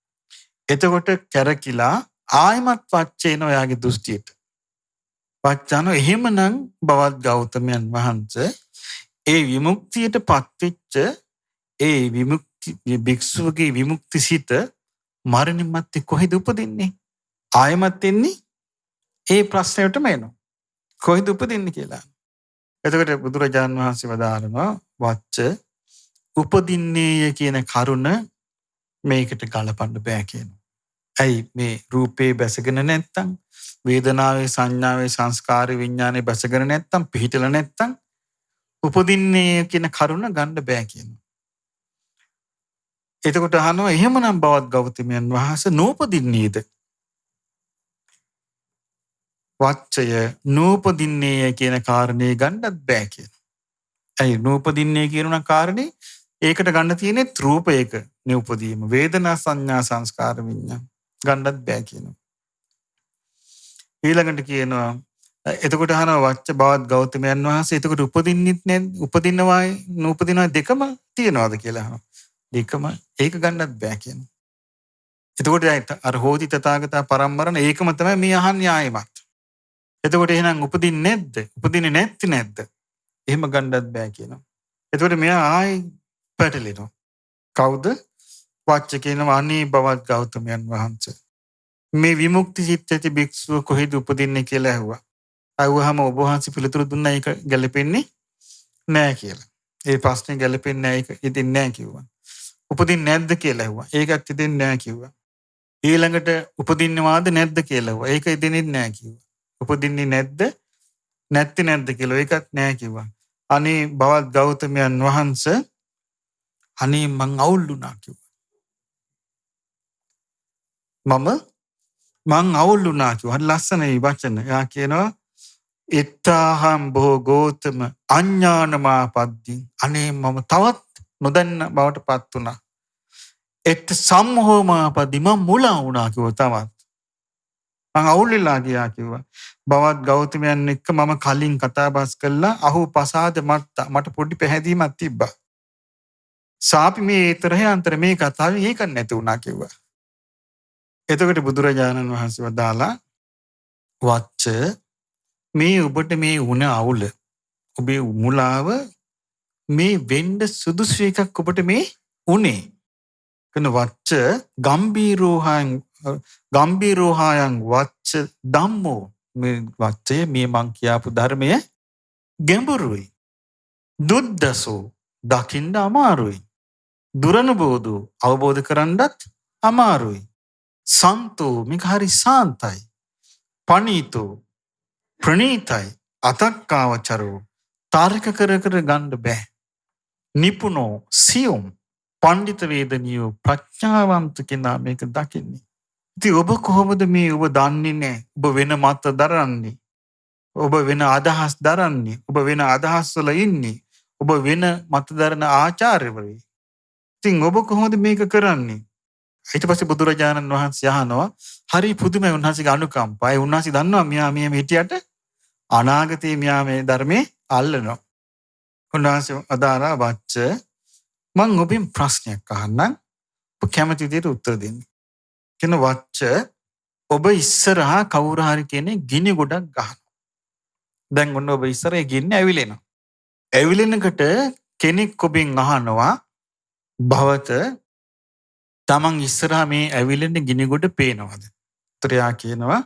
Speaker 1: එතකොට කැරකිලා ආයමත් වච්චේන ඔයාගේ දෘෂ්ටියට. වච්චානෝ එහෙමනම් බවත් ගෞතමයන් වහන්සේ ඒ විමුක්තියටපත් වෙච්ච ඒ විමුක්ති භික්ෂුවගේ විමුක්ති සිත මරණින් මත්තේ කොහෙද උපදින්නේ? ආයමත් එන්නේ ඒ ප්‍රශ්නයටම එනවා. කොහෙද උපදින්නේ කියලා. එතකොට බුදුරජාණන් වහන්සේ වදාරනවා වච්ච උපදින්නේය කියන කරුණ මේකට ගලපන්න බෑ කියනවා. ඇයි මේ රූපේ බැසගෙන නැත්තම්, වේදනාවේ, සංඥාවේ, සංස්කාරේ, විඥානේ බැසගෙන නැත්තම්, පිහිටලා නැත්තම් උපදින්නේ කියන කරුණ ගන්න බෑ කියනවා. එතකොට අහනවා එහෙමනම් බවත් ගෞතමයන් වහන්සේ නූපදින්නේද? වච්චය නූපදින්නේය කියන කාරණේ ගන්නත් බෑ කියනවා. ඇයි නූපදින්නේ කියන කාරණේ ඒකට ගන්න තියෙන්නේ රූපයක නූපදීම, වේදනා, සංඥා, සංස්කාර, විඥාන ගන්නත් බෑ කියනවා. ඊළඟට කියනවා එතකොට අහනවා වච්ච බවත් ගෞතමයන් වහන්සේ එතකොට උපදින්නෙත් නැද්ද? උපදිනවායි නූපදිනවායි දෙකම තියනවාද කියලා අහනවා. දෙකම ඒක ගන්නත් බෑ කියනවා. එතකොට අර හෝති තථාගතා පරම්මරණ ඒකම තමයි මේ අහන්නේ ආයෙමත්. එතකොට එහෙනම් උපදින්නේ නැද්ද? උපදින්නේ නැති නැද්ද? එහෙම ගන්නත් බෑ කියනවා. එතකොට මෙයා ආයෙ පැටලෙනවා. කවුද? වච්ච කියනවා අනේ බවත් ගෞතමයන් වහන්සේ. මේ විමුක්ති සිත් ඇති භික්ෂුව කොහෙද උපදින්නේ කියලා ඇහුවා. අහුවාම ඔබ වහන්සේ පිළිතුරු දුන්නා ඒක ගැලපෙන්නේ නැහැ කියලා. ඒ ප්‍රශ්නේ ගැලපෙන්නේ නැහැ ඒක ඉතින් නැහැ කිව්වා. උපදින්නේ නැද්ද කියලා ඇහුවා. ඒකත් ඉතින් නැහැ කිව්වා. ඊළඟට උපදින්නවාද නැද්ද කියලා ඇහුවා. ඒක ඉතින් නැහැ කිව්වා. උපදින්නේ නැද්ද? නැත්te නැද්ද කියලා ඒකත් නැහැ කිව්වා. අනේ බවත් ගෞතමයන් වහන්සේ අනේ මං අවුල් වුණා කිව්වා. මං අවුල් වුණා කිව්වා. හරි ලස්සනයි වචන. එයා කියනවා ඉත්තාහම් බොහෝ ගෞතම අඥානමා පද්දී. අනේ මම තවත් නොදන්න බවට පත් වුණා. එත් සම්මෝහමා පද්දී මම මුලා වුණා කිව්වා තවත්. මං අවුල් වෙලා ගියා කිව්වා. බවත් ගෞතමයන් එක්ක මම කලින් කතා බස් කළා. අහු පසාද මට පොඩි පැහැදීමක් තිබ්බා. සාපි මේ තරහයන්තර මේ කතාවේ ඒක නැති වුණා කිව්වා. එතකොට බුදුරජාණන් වහන්සේ වදාලා වච්ච මේ ඔබට මේ වුණ අවුල ඔබේ මුලාව මේ වෙන්න සුදුසු එකක් ඔබට මේ උනේ. කන වච්ච ගම්බීරෝහායන් වච්ච ධම්මෝ මේ වච්චය මේ මං කියපු ධර්මය ගැඹුරුයි. දුද්දසෝ දකින්න අමාරුයි. දුරනුබෝධ අවබෝධ කරන්නත් අමාරුයි. සන්තෝ මේක හරි සාන්තයි. පනීතෝ ප්‍රණීතයි. අතක්කාවචරෝ තාර්ක කර කර ගන්න බෑ. නිපුණෝ සියුම් පණ්ඩිත වේදනියෝ ප්‍රඥාවන්ත කෙනා මේක දකින්නේ. ඉතින් ඔබ කොහොමද මේ ඔබ දන්නේ නැහැ. ඔබ වෙන මත දරන්නේ. ඔබ වෙන අදහස් දරන්නේ. ඔබ වෙන අදහස් වල ඉන්නේ. ඔබ වෙන මත දරන ආචාර්යවරු. ඉතින් ඔබ කොහොමද මේක කරන්නේ? ඊට පස්සේ බුදුරජාණන් වහන්සේ අහනවා හරි පුදුමයි උන්වහන්සේගේ අනුකම්පාවයි. උන්වහන්සේ දන්නවා මෙයා මෙහෙම හිටියට අනාගතේ මෙයා මේ ධර්මයේ අල්ලනවා. උන්වහන්සේ අදාලා වච්ච මම ඔබෙන් ප්‍රශ්නයක් අහන්නම්. ඔබ කැමති විදිහට උත්තර දෙන්න. කියන වච්ච ඔබ ඉස්සරහා කවුරු හරි කෙනෙක් ගිනි ගොඩක් ගහනවා. දැන් ඔන්න ඔබ ඉස්සරේ ගින්න ඇවිලෙනවා. ඇවිලෙනකොට කෙනෙක් ඔබෙන් අහනවා භවත තමන් ඉස්සරහා මේ ඇවිලෙන ගිනි ගොඩ පේනවද? උත්තරයා කියනවා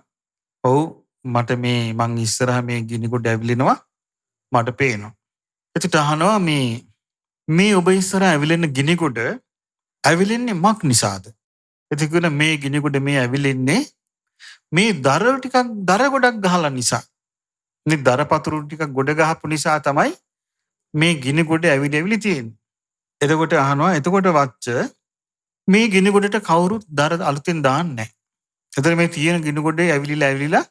Speaker 1: ඔව් මට මේ මං ඉස්සරහා මේ ගිනි ගොඩ ඇවිලෙනවා මට පේනවා. එතකොට අහනවා මේ ඔබ ඉස්සරහා ඇවිලෙන ගිනි ගොඩ ඇවිලෙන්නේ මක් නිසාද? එතකොට මේ ගිනි ගොඩ මේ ඇවිලෙන්නේ මේ දර ගොඩක් ගහලා නිසා. මේ දර පතුරු ටිකක් ගොඩ ගහපු නිසා තමයි මේ ගිනි ගොඩ ඇවිලි තියෙන්නේ. එතකොට අහනවා එතකොට වච්ච මේ ගිනි ගොඩට කවුරුත් දර අලුතෙන් දාන්නේ නැහැ. එතකොට මේ තියෙන ගිනි ගොඩේ ඇවිලිලා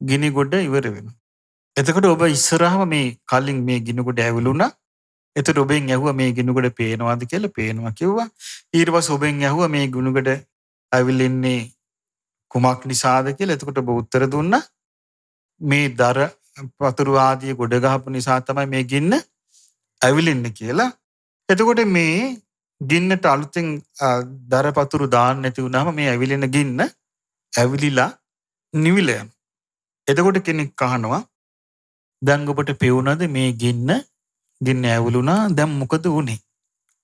Speaker 1: ගිනි ගොඩ ඉවර වෙනවා. එතකොට ඔබ ඉස්සරහම මේ කලින් මේ ගිනි ගොඩ ඇවිලුණා. එතකොට ඔබෙන් ඇහුවා මේ ගිනි ගොඩ පේනවද කියලා පේනවා කිව්වා. ඊට පස්සේ ඔබෙන් ඇහුවා මේ ගිනි ගොඩ ඇවිලින්නේ කුමක් නිසාද කියලා. එතකොට ඔබ උත්තර දුන්නා මේ දර වතුරු ආදී ගොඩ ගහපු නිසා තමයි මේ ගින්න ඇවිලින්නේ කියලා. එතකොට මේ ගින්නට අලුතෙන් දර පතුරු දාන්න නැති වුනහම මේ ඇවිලෙන ගින්න ඇවිලිලා නිවිල යනවා. එතකොට කෙනෙක් අහනවා දැන් ඔබට පෙවුනද මේ ගින්න ඇවිලුණා දැන් මොකද වුනේ?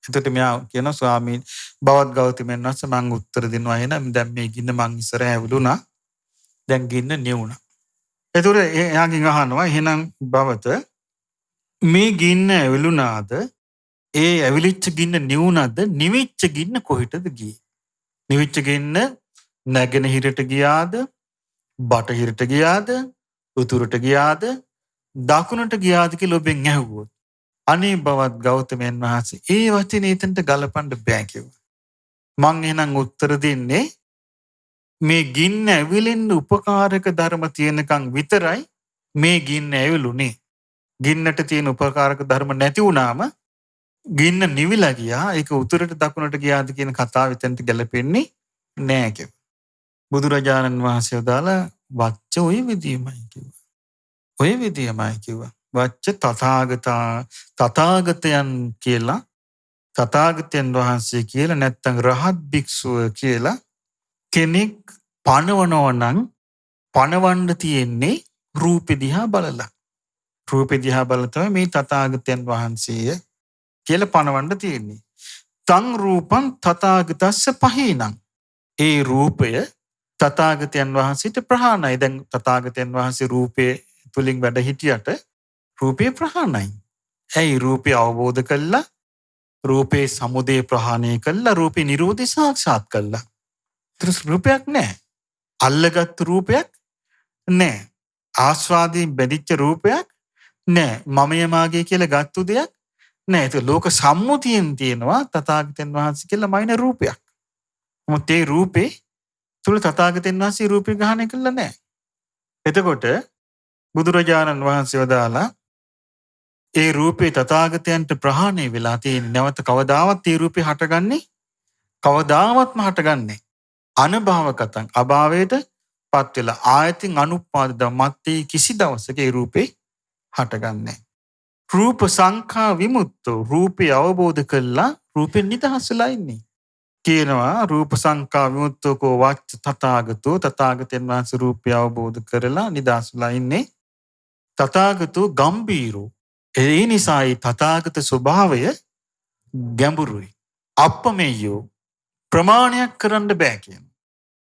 Speaker 1: එතකොට මෙයා කියනවා ස්වාමීන් බවත් ගෞතමයන් වහන්සේ මම උත්තර දෙනවා එහෙනම් දැන් මේ ගින්න මං ඉස්සර ඇවිලුණා දැන් ගින්න නිවුණා. එතකොට එයාගෙන් අහනවා එහෙනම් බවත මේ ගින්න ඇවිලුණාද? ඒ ඇවිලිච්ච ගින්න නිවුණාද? නිවිච්ච ගින්න කොහෙටද ගියේ? නිවිච්ච ගින්න නැගෙනහිරට ගියාද? බටහිරට ගියාද? උතුරට ගියාද? දකුණට ගියාද කියලා ඔබෙන් ඇහුවොත් අනේ බවත් ගෞතමයන් වහන්සේ ඒ වචනේ එතනට ගලපන්න බෑ කිව්වා. මං එහෙනම් උත්තර දෙන්නේ මේ ගින්න ඇවිලෙන්න උපකාරක ධර්ම තියෙනකන් විතරයි මේ ගින්න ඇවිලුනේ. ගින්නට තියෙන උපකාරක ධර්ම නැති වුණාම ගින්න නිවිලා ගියා. ඒක උතුරට දකුණට ගියාද කියන කතාව එතනට ගැලපෙන්නේ නෑ කිව්වා. බුදුරජාණන් වහන්සේ දාලා වච්ච ඔය විදියමයි කිව්වා. ඔය විදියමයි කිව්වා. වච්ච තථාගතයන් කියලා තථාගතයන් වහන්සේ කියලා නැත්තම් රහත් භික්ෂුව කියලා කෙනෙක් පණවනවා නම් පණවන්න තියෙන්නේ රූපෙ දිහා බලලා. රූපෙ දිහා බලලා තමයි මේ තථාගතයන් වහන්සේ කියලා පණවන්න තියෙන්නේ. තං රූපං තථාගතස්ස පහේනං. ඒ රූපය තථාගතයන් වහන්සේට ප්‍රහාණයි. දැන් තථාගතයන් වහන්සේ රූපේ තුලින් වැඩ හිටියට රූපේ ප්‍රහාණයි. ඇයි රූපේ අවබෝධ කළා? රූපේ සමුදය ප්‍රහාණය කළා. රූපේ නිරෝධය සාක්ෂාත් කළා. රූපයක් නැහැ. අල්ලගත් රූපයක් නැහැ. ආස්වාදයෙන් බැඳිච්ච රූපයක් නැහැ. මමය මාගේ කියලා ගත්තු දෙයක් නැහැ. ඒක ලෝක සම්මුතියෙන් තියෙනවා තථාගතයන් වහන්සේ කියලා මයින රූපයක්. මොකද ඒ රූපේ තුල තථාගතයන් වහන්සේ රූපේ ග්‍රහණය කළා නැහැ. එතකොට බුදුරජාණන් වහන්සේ වදාලා ඒ රූපේ තථාගතයන්ට ප්‍රහාණය වෙලා තියෙන නැවත කවදාවත් ඒ රූපේ හටගන්නේ කවදාවත්ම හටගන්නේ අනභවකතං අභාවයට පත් වෙලා ආයතින් අනුපාද ධම්මත්තේ කිසි දවසක ඒ රූපේ හටගන්නේ. රූප සංඛා විමුක්තෝ රූපේ අවබෝධ කළා රූපෙන් නිදහස් වෙලා ඉන්නේ. කියනවා රූප සංඛා විමුක්තෝ කෝ වච්ච තථාගතෝ තථාගතයන් වහන්සේ රූපය අවබෝධ කරලා නිදහස් වෙලා ඉන්නේ. තථාගතෝ ගම්බීරෝ ඒ නිසායි තථාගත ස්වභාවය ගැඹුරුයි. අප්පමෙය්‍යෝ ප්‍රමාණයක් කරන්න බෑ කියනවා.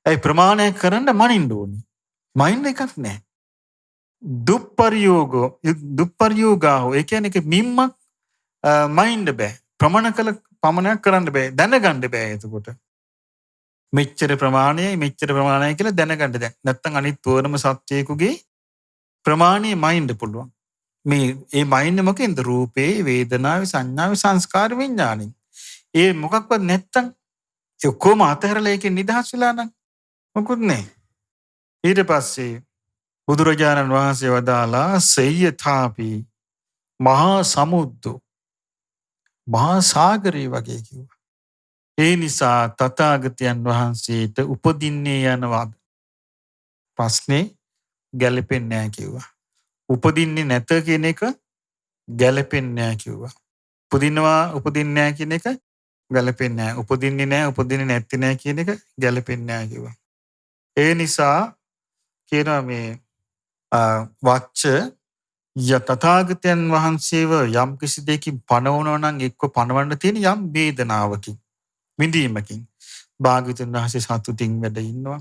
Speaker 1: ඒ ප්‍රමාණයක් කරන්න මනින්න ඕනි. මයින්ඩ් එකක් නැහැ. දුප්පරියෝගෝ ඒ කියන්නේ මිම්මක් මයින්ඩ් බෑ. ප්‍රමාණ කළ පමණක් කරන්න බෑ. දැනගන්න බෑ එතකොට. මෙච්චර ප්‍රමාණයයි මෙච්චර ප්‍රමාණයයි කියලා දැනගන්න දැන්. නැත්තම් අනිත් ඕනම සත්‍යයකගේ ප්‍රමාණය මයින්ඩ් පුළුවන්. මේ මයින්ඩ් මොකෙන්ද? රූපේ, වේදනාවේ, සංඥාවේ, සංස්කාර විඥානෙ. ඒ මොකක්වත් නැත්තම් ඒ කොහොම අතහැරලා ඒකෙන් නිදහස් වෙලා නම් මොකුත් නැහැ. ඊට පස්සේ බුදුරජාණන් වහන්සේ වදාලා සය්‍යථාපි මහා සමුද්දෝ මහා සාගරේ වගේ කිව්වා. ඒ නිසා තථාගතයන් වහන්සේට උපදින්නේ යනවාද? ප්‍රශ්නේ ගැලපෙන්නේ නැහැ කිව්වා. උපදින්නේ නැත කියන එක ගැලපෙන්නේ නැහැ කිව්වා. උපදින්නේ නැහැ කියන එක ගැලපෙන්නේ නැහැ. උපදින්නේ නැති නැහැ කියන එක ගැලපෙන්නේ නැහැ කිව්වා. ඒ නිසා කියනවා මේ වච්ච තථාගතයන් වහන්සේව යම් කිසි දෙයකින් පණවනවා නම් එක්ක පණවන්න තියෙන යම් වේදනාවකින් විඳීමකින් භාග්‍යවතුන් වහන්සේ සතුටින් වැඩ ඉන්නවා.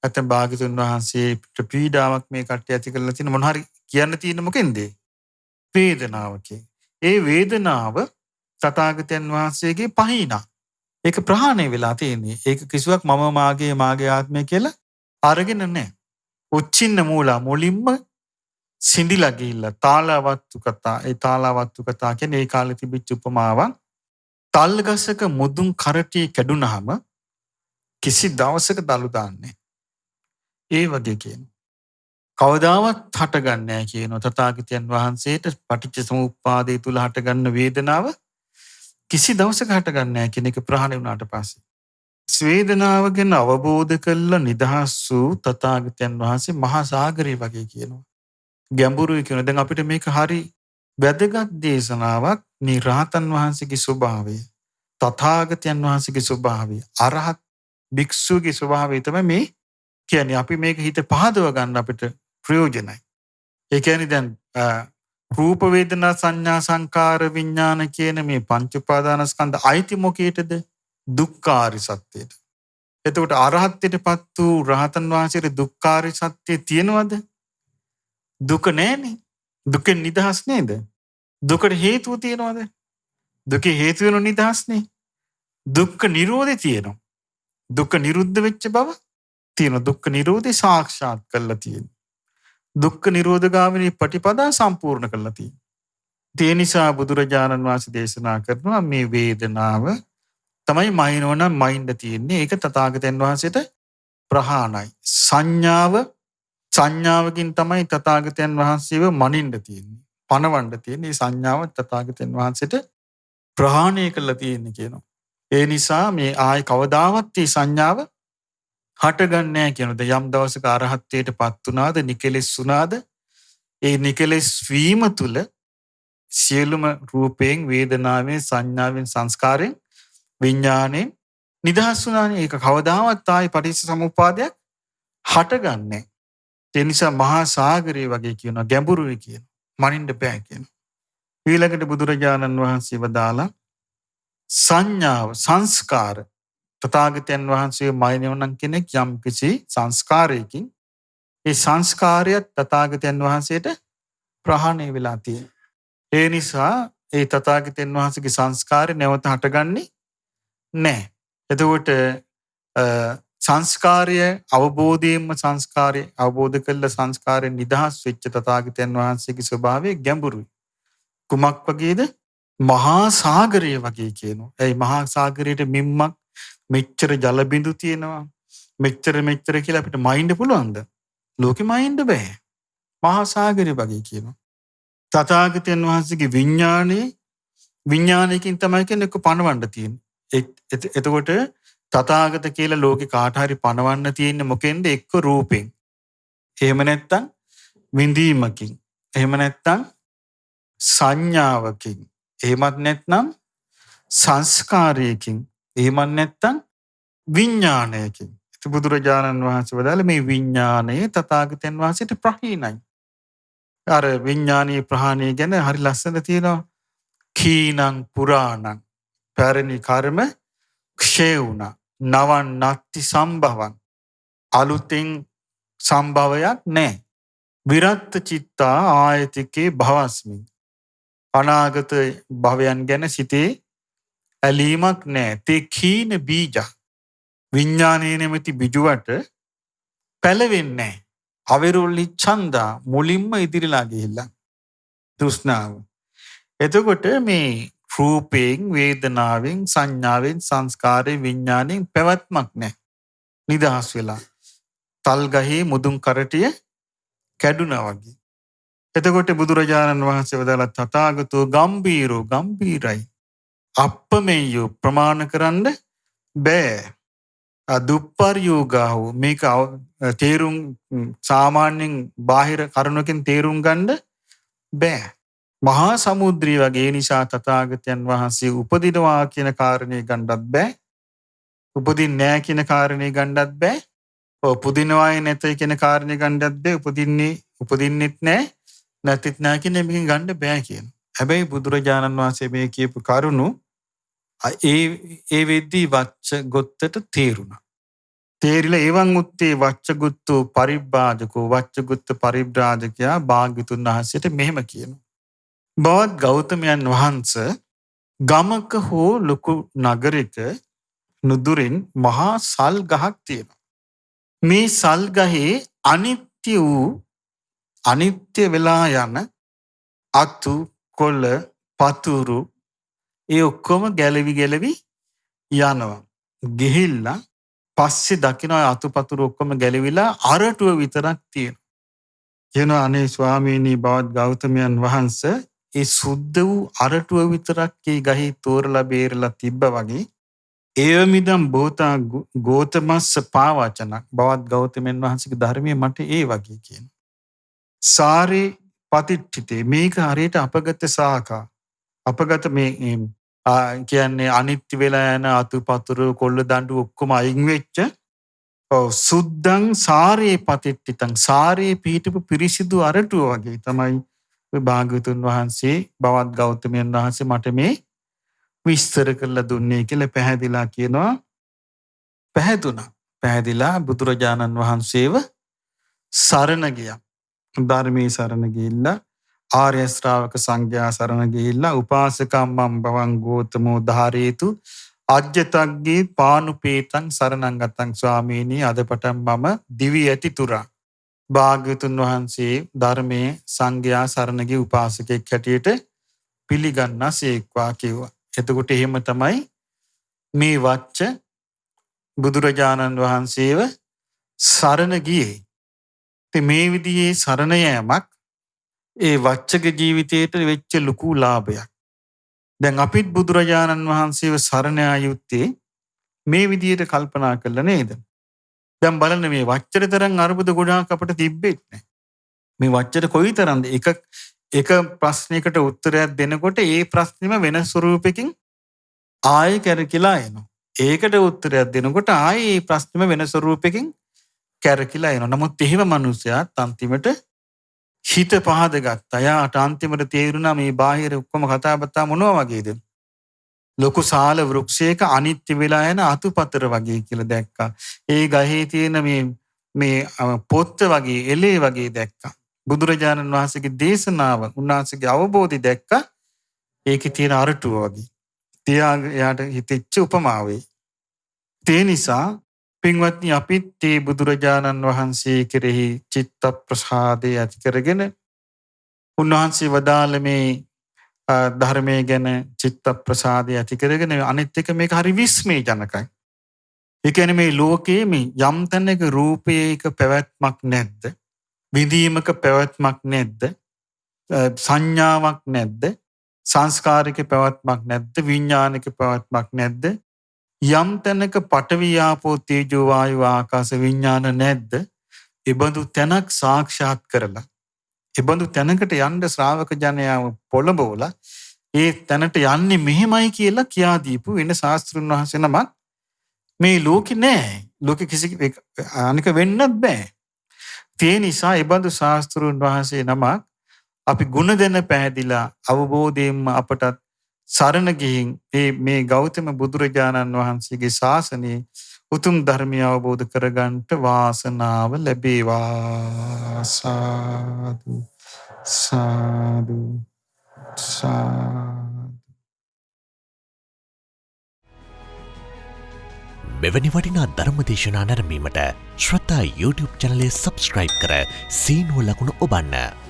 Speaker 1: නැත්නම් භාග්‍යවතුන් වහන්සේ පීඩාවක් මේ කට්ටිය ඇති කරලා තියෙන මොන හරි කියන්න තියෙන මොකෙන්ද? වේදනාවකින්. ඒ වේදනාව තථාගතයන් වහන්සේගේ පහිනා. ඒක ප්‍රහාණය වෙලා තියෙන්නේ. ඒක කිසිවක් මම මාගේ ආත්මය කියලා අරගෙන නැහැ. උච්චින්න මූලා මුලින්ම සිඳිලා ගිහිල්ලා තාලාවත්තු කතා. ඒ තාලාවත්තු කතා කියන්නේ ඒ කාලේ තිබිච්ච උපමාවක්. තල් ගසක මුදුන් කරටිය කැඩුනහම කිසි දවසක දලු දාන්නේ. ඒ වගේ කියනවා. කවදාවත් හටගන්නේ නැහැ කියනවා. තථාගතයන් වහන්සේට පටිච්ච සමුප්පාදය තුල හටගන්න වේදනාව කිසි දවසක හටගන්නේ නැහැ කියන එක ප්‍රහාණය වුණාට පස්සේ. වේදනාව ගැන අවබෝධ කරලා නිදහස් වූ තථාගතයන් වහන්සේ මහා සාගරය වගේ කියනවා. ගැඹුරුයි කියනවා. දැන් අපිට මේක හරි වැදගත් දේශනාවක්. මේ රහතන් වහන්සේගේ ස්වභාවය, තථාගතයන් වහන්සේගේ ස්වභාවය, අරහත් භික්ෂුවගේ ස්වභාවය තමයි මේ කියන්නේ. අපි මේක හිත පහදව ගන්න අපිට ප්‍රයෝජනයි. ඒ කියන්නේ දැන් රූප වේදනා සංඥා සංකාර විඥාන කියන මේ පංච උපාදානස්කන්ධ අයිති මොකේටද? දුක්ඛාරි සත්‍යයට. එතකොට අරහත්ත්වයටපත් වූ රහතන් වහන්සේට දුක්ඛාරි සත්‍ය තියෙනවද? දුක නැහැනේ. දුකෙන් නිදහස් නේද? දුකට හේතුව තියෙනවද? දුකේ හේතු වෙන නිදහස්නේ. දුක්ඛ නිරෝධය තියෙනවා. දුක්ඛ නිරුද්ධ වෙච්ච බව තියෙනවා. දුක්ඛ නිරෝධය සාක්ෂාත් කරලා තියෙනවා. දුක්ඛ නිරෝධ ගාමිනී ප්‍රතිපදා සම්පූර්ණ කරලා තියෙනවා. ඒ නිසා බුදුරජාණන් වහන්සේ දේශනා කරනවා මේ වේදනාව තමයි මයින්වන මයින්ඩ් තියෙන්නේ. ඒක තථාගතයන් වහන්සේට ප්‍රහාණයි. සංඥාවකින් තමයි තථාගතයන් වහන්සේව මනින්න තියෙන්නේ. පණවන්න තියෙන්නේ. මේ සංඥාව තථාගතයන් වහන්සේට ප්‍රහාණය කළා තියෙන්නේ කියනවා. ඒ නිසා මේ ආයි කවදාවත් මේ සංඥාව හටගන්නේ නැහැ කියනද? යම් දවසක අරහත්ත්වයටපත් වුණාද, නිකලෙස් වුණාද, ඒ නිකලෙස් වීම තුල සියලුම රූපයෙන්, වේදනාවෙන්, සංඥාවෙන්, සංස්කාරයෙන්, විඥාණයෙන් නිදහස් වුණානේ. ඒක කවදාවත් ආයි පටිච්ච සමුප්පාදයක් හටගන්නේ නැහැ. ඒ නිසා මහා සාගරය වගේ කියනවා, ගැඹුරුයි කියනවා. මනින්න බෑ කියනවා. ඊළඟට බුදුරජාණන් වහන්සේ වදාලා සංඥාව, සංස්කාර තථාගතයන් වහන්සේ මයින්වන කෙනෙක් යම් කිසි සංස්කාරයකින් ඒ සංස්කාරයත් තථාගතයන් වහන්සේට ප්‍රහාණය වෙලා තියෙනවා. ඒ නිසා ඒ තථාගතයන් වහන්සේගේ සංස්කාරය නැවත හටගන්නේ නැහැ. එතකොට සංස්කාරය අවබෝධයෙන්ම සංස්කාරය අවබෝධ කළ සංස්කාරය නිදහස් වෙච්ච තථාගතයන් වහන්සේගේ ස්වභාවය ගැඹුරුයි. කුමක් වගේද? මහා සාගරය වගේ කියනවා. ඒ මහා සාගරයට මිම්මක් මෙච්චර ජල බිඳු තියෙනවා. මෙච්චර කියලා අපිට මයින්ඩ් පුළුවන්ද? ලෝකෙ මයින්ඩ් බෑ. මහා සාගරය වගේ කියනවා. තථාගතයන් වහන්සේගේ විඥානයකින් තමයි කියන්නේ එක්ක පණවන්න තියෙන්නේ. එතකොට තථාගත කියලා ලෝකේ කාට හරි පණවන්න තියෙන්නේ මොකෙන්ද? එක්ක රූපෙන්. එහෙම නැත්නම් විඳීමකින්. එහෙම නැත්නම් සංඥාවකින්. එහෙමත් නැත්නම් සංස්කාරයකින්. එහෙමත් නැත්නම් විඥානයකින්. බුදුරජාණන් වහන්සේ වදාළ මේ විඥානය තථාගතයන් වහන්සේට ප්‍රහීනයි. අර විඥානීය ප්‍රහාණය ගැන හරි ලස්සන තියෙනවා. කීනං පුරාණං පැරණි කර්ම ක්ෂය වුණා. නවන් නත්ති සම්භවං. අලුතෙන් සම්භවයක් නැහැ. විරත්ත චිත්තා ආයතිකේ භවස්මි. අනාගත භවයන් ගැන සිතේ ඇලීමක් නැහැ. තේ කීන බීජ විඥානයේ නැමැති බිජුවට පැලවෙන්නේ නැහැ. අවිරුල්ලි ඡන්දා මුලින්ම ඉදිරිලා ගිහිල්ලා තෘෂ්ණාව. එතකොට මේ රූපයෙන්, වේදනාවෙන්, සංඥාවෙන්, සංස්කාරයෙන්, විඥාණයෙන් පැවැත්මක් නැහැ. නිදහස් වෙලා. තල් ගහේ මුදුන් කරටිය කැඩුනා වගේ. එතකොට බුදුරජාණන් වහන්සේ වදාළා තථාගතෝ ගම්බීරෝ ගම්බීරයි. අප්පමෙය්‍යෝ ප්‍රමාණ කරන්න බෑ. දුප්පරියෝගාව මේක තේරුම් සාමාන්‍යයෙන් බාහිර කරුණකින් තේරුම් ගන්න බෑ. මහා සමුද්‍රය වගේ නිසා තථාගතයන් වහන්සේ උපදිනවා කියන කාරණේ ගන්නත් බෑ. උපදින්නේ නැහැ කියන කාරණේ ගන්නත් බෑ. උපදිනවායි නැතයි කියන කාරණේ ගන්නත් බෑ. උපදින්නෙත් නැහැ. නැතිත් නැහැ කියන මේකෙන් ගන්න බෑ කියන. හැබැයි බුදුරජාණන් වහන්සේ මේ කියපු කරුණු ඒ වෙද්දී වච්ච ගොත්තට තේරුණා. තේරිලා එවන් උත්තේ වච්චගුත්තෝ පරිබ්‍රාජකෝ වච්චගුත්ත පරිබ්‍රාජකයා භාග්‍යතුන් වහන්සේට මෙහෙම කියනවා. බවත් ගෞතමයන් වහන්සේ ගමක හෝ ලොකු නගරයක නුදුරින් මහා සල් ගහක් තියෙනවා. මේ සල් ගහේ අනිත්‍ය වෙලා යන අතු කොළ පතුරු ඒ ඔක්කොම ගැලවි යනවා. ගිහිල්ලා පස්සේ දකින්න අතුපතුරු ඔක්කොම ගැලවිලා අරටුව විතරක් තියෙනවා. කියනවා අනේ ස්වාමීනි බවත් ගෞතමයන් වහන්සේ ඒ සුද්ධ වූ අරටුව විතරක් ඒ ගහේ තෝරලා බේරලා තිබ්බා වගේ ඒවමිදම් බෝතා ගෝතමස්ස පාවචන බවත් ගෞතමයන් වහන්සේගේ ධර්මයේ මට ඒ වගේ කියන. සාරේ පතිට්ඨිතේ මේක හරියට අපගත සාකා අපගත මේ කියන්නේ අනිත්‍ය වෙලා යන අතුපතුරු කොල්ල දඬු ඔක්කොම අයින් වෙච්ච සුද්ධං සාරේ පතිට්ඨිතං සාරේ පීඨපු පිරිසිදු අරටුව වගේ තමයි භාග්‍යවතුන් වහන්සේ බවත් ගෞතමයන් වහන්සේ මට මේ විස්තර කරලා දුන්නේ කියලා පැහැදිලා කියනවා. පැහැදුනා. පැහැදිලා බුදුරජාණන් වහන්සේව සරණ ගියා. ධර්මයේ සරණ ගිහිල්ලා ආර්ය ශ්‍රාවක සංඝයා සරණ ගිහිල්ලා උපාසකම්මම් බවං ගෝතමෝ ධාරේතු අජ්ජතග්ගේ පානුපේතං සරණං ගතං ස්වාමීනි අද පටන් මම දිවි ඇති තුරා භාග්‍යවතුන් වහන්සේ ධර්මයේ සංඝයා සරණ ගිය උපාසකෙක් හැටියට පිළිගන්නාසේක්වා කිව්වා. එතකොට එහෙම තමයි මේ වච්ච බුදුරජාණන් වහන්සේව සරණ ගියේ. ඉතින් මේ විදිහේ සරණ යෑමක් ඒ වච්චගේ ජීවිතයට වෙච්ච ලොකු ලාභයක්. දැන් අපිත් බුදුරජාණන් වහන්සේව සරණ ආයුත්තේ මේ විදිහට කල්පනා කළා නේද? දැන් බලන්න මේ වච්චර තරම් අරුබුද ගොඩාක් අපිට තිබ්බෙත් නැහැ. මේ වච්චර කොයිතරම්ද එක ප්‍රශ්නයකට උත්තරයක් දෙනකොට ඒ ප්‍රශ්නෙම වෙන ස්වරූපයකින් ආයෙ කැරකිලා එනවා. ඒකට උත්තරයක් දෙනකොට ආයෙ ඒ ප්‍රශ්නෙම වෙන ස්වරූපයකින් කැරකිලා එනවා. නමුත් එහෙම මිනිසයාත් අන්තිමට හිත පහද ගත්තා. යාට අන්තිමට තේරුණා මේ බාහිර ඔක්කොම කතා බතා මොනවා වගේද? ලොකු සාල වෘක්ෂයක අනිත්‍ය වෙලා යන අතුපතර වගේ කියලා දැක්කා. ඒ ගහේ තියෙන මේ පොත්ත වගේ එලේ වගේ දැක්කා. බුදුරජාණන් වහන්සේගේ දේශනාව උන්වහන්සේගේ අවබෝධය දැක්කා. ඒකේ තියෙන අරටුව වගේ. එයාට හිතෙච්ච උපමාවේ. ඒ නිසා පින්වත්නි අපිත් මේ බුදුරජාණන් වහන්සේ කෙරෙහි චිත්ත ප්‍රසාදය ඇති කරගෙන උන්වහන්සේ වදාළ මේ ධර්මයේ ගැන චිත්ත ප්‍රසාදය ඇති කරගෙන අනිත් එක මේක හරි විස්මයජනකයි. ඒ කියන්නේ මේ ලෝකයේ මේ යම් තැනක රූපයක පැවැත්මක් නැද්ද? විඳීමක පැවැත්මක් නැද්ද? සංඥාවක් නැද්ද? සංස්කාරික පැවැත්මක් නැද්ද? විඥානික පැවැත්මක් නැද්ද? යම් තැනක පඨවි ආපෝ තේජෝ වායු ආකාශ විඥාන නැද්ද? ඒබඳු තැනක් සාක්ෂාත් කරලා ඒබඳු තැනකට යන්න ශ්‍රාවක ජනයාව පොළඹවලා ඒ තැනට යන්නේ මෙහෙමයි කියලා කියා දීපු වෙන ශාස්ත්‍රුන් වහන්සේ නමක් මේ ලෝකේ නැහැ. ලෝකෙ කිසි අනික වෙන්නත් බෑ. ඒ නිසා ඒබඳු ශාස්ත්‍රුන් වහන්සේ නමක් අපි ගුණ දෙන පැහැදිලා අවබෝධයෙන්ම අපට සරණ ගිහින් මේ ගෞතම බුදුරජාණන් වහන්සේගේ ශාසනයේ උතුම් ධර්මය අවබෝධ කරගන්නට වාසනාව ලැබේවා. සාදු සාදු සාදු
Speaker 2: මෙවැනි වටිනා ධර්මදේශනා නැරඹීමට ශ්‍රද්ධා YouTube චැනලය සබස්ක්‍රයිබ් කර සීනුව ලකුණ ඔබන්න.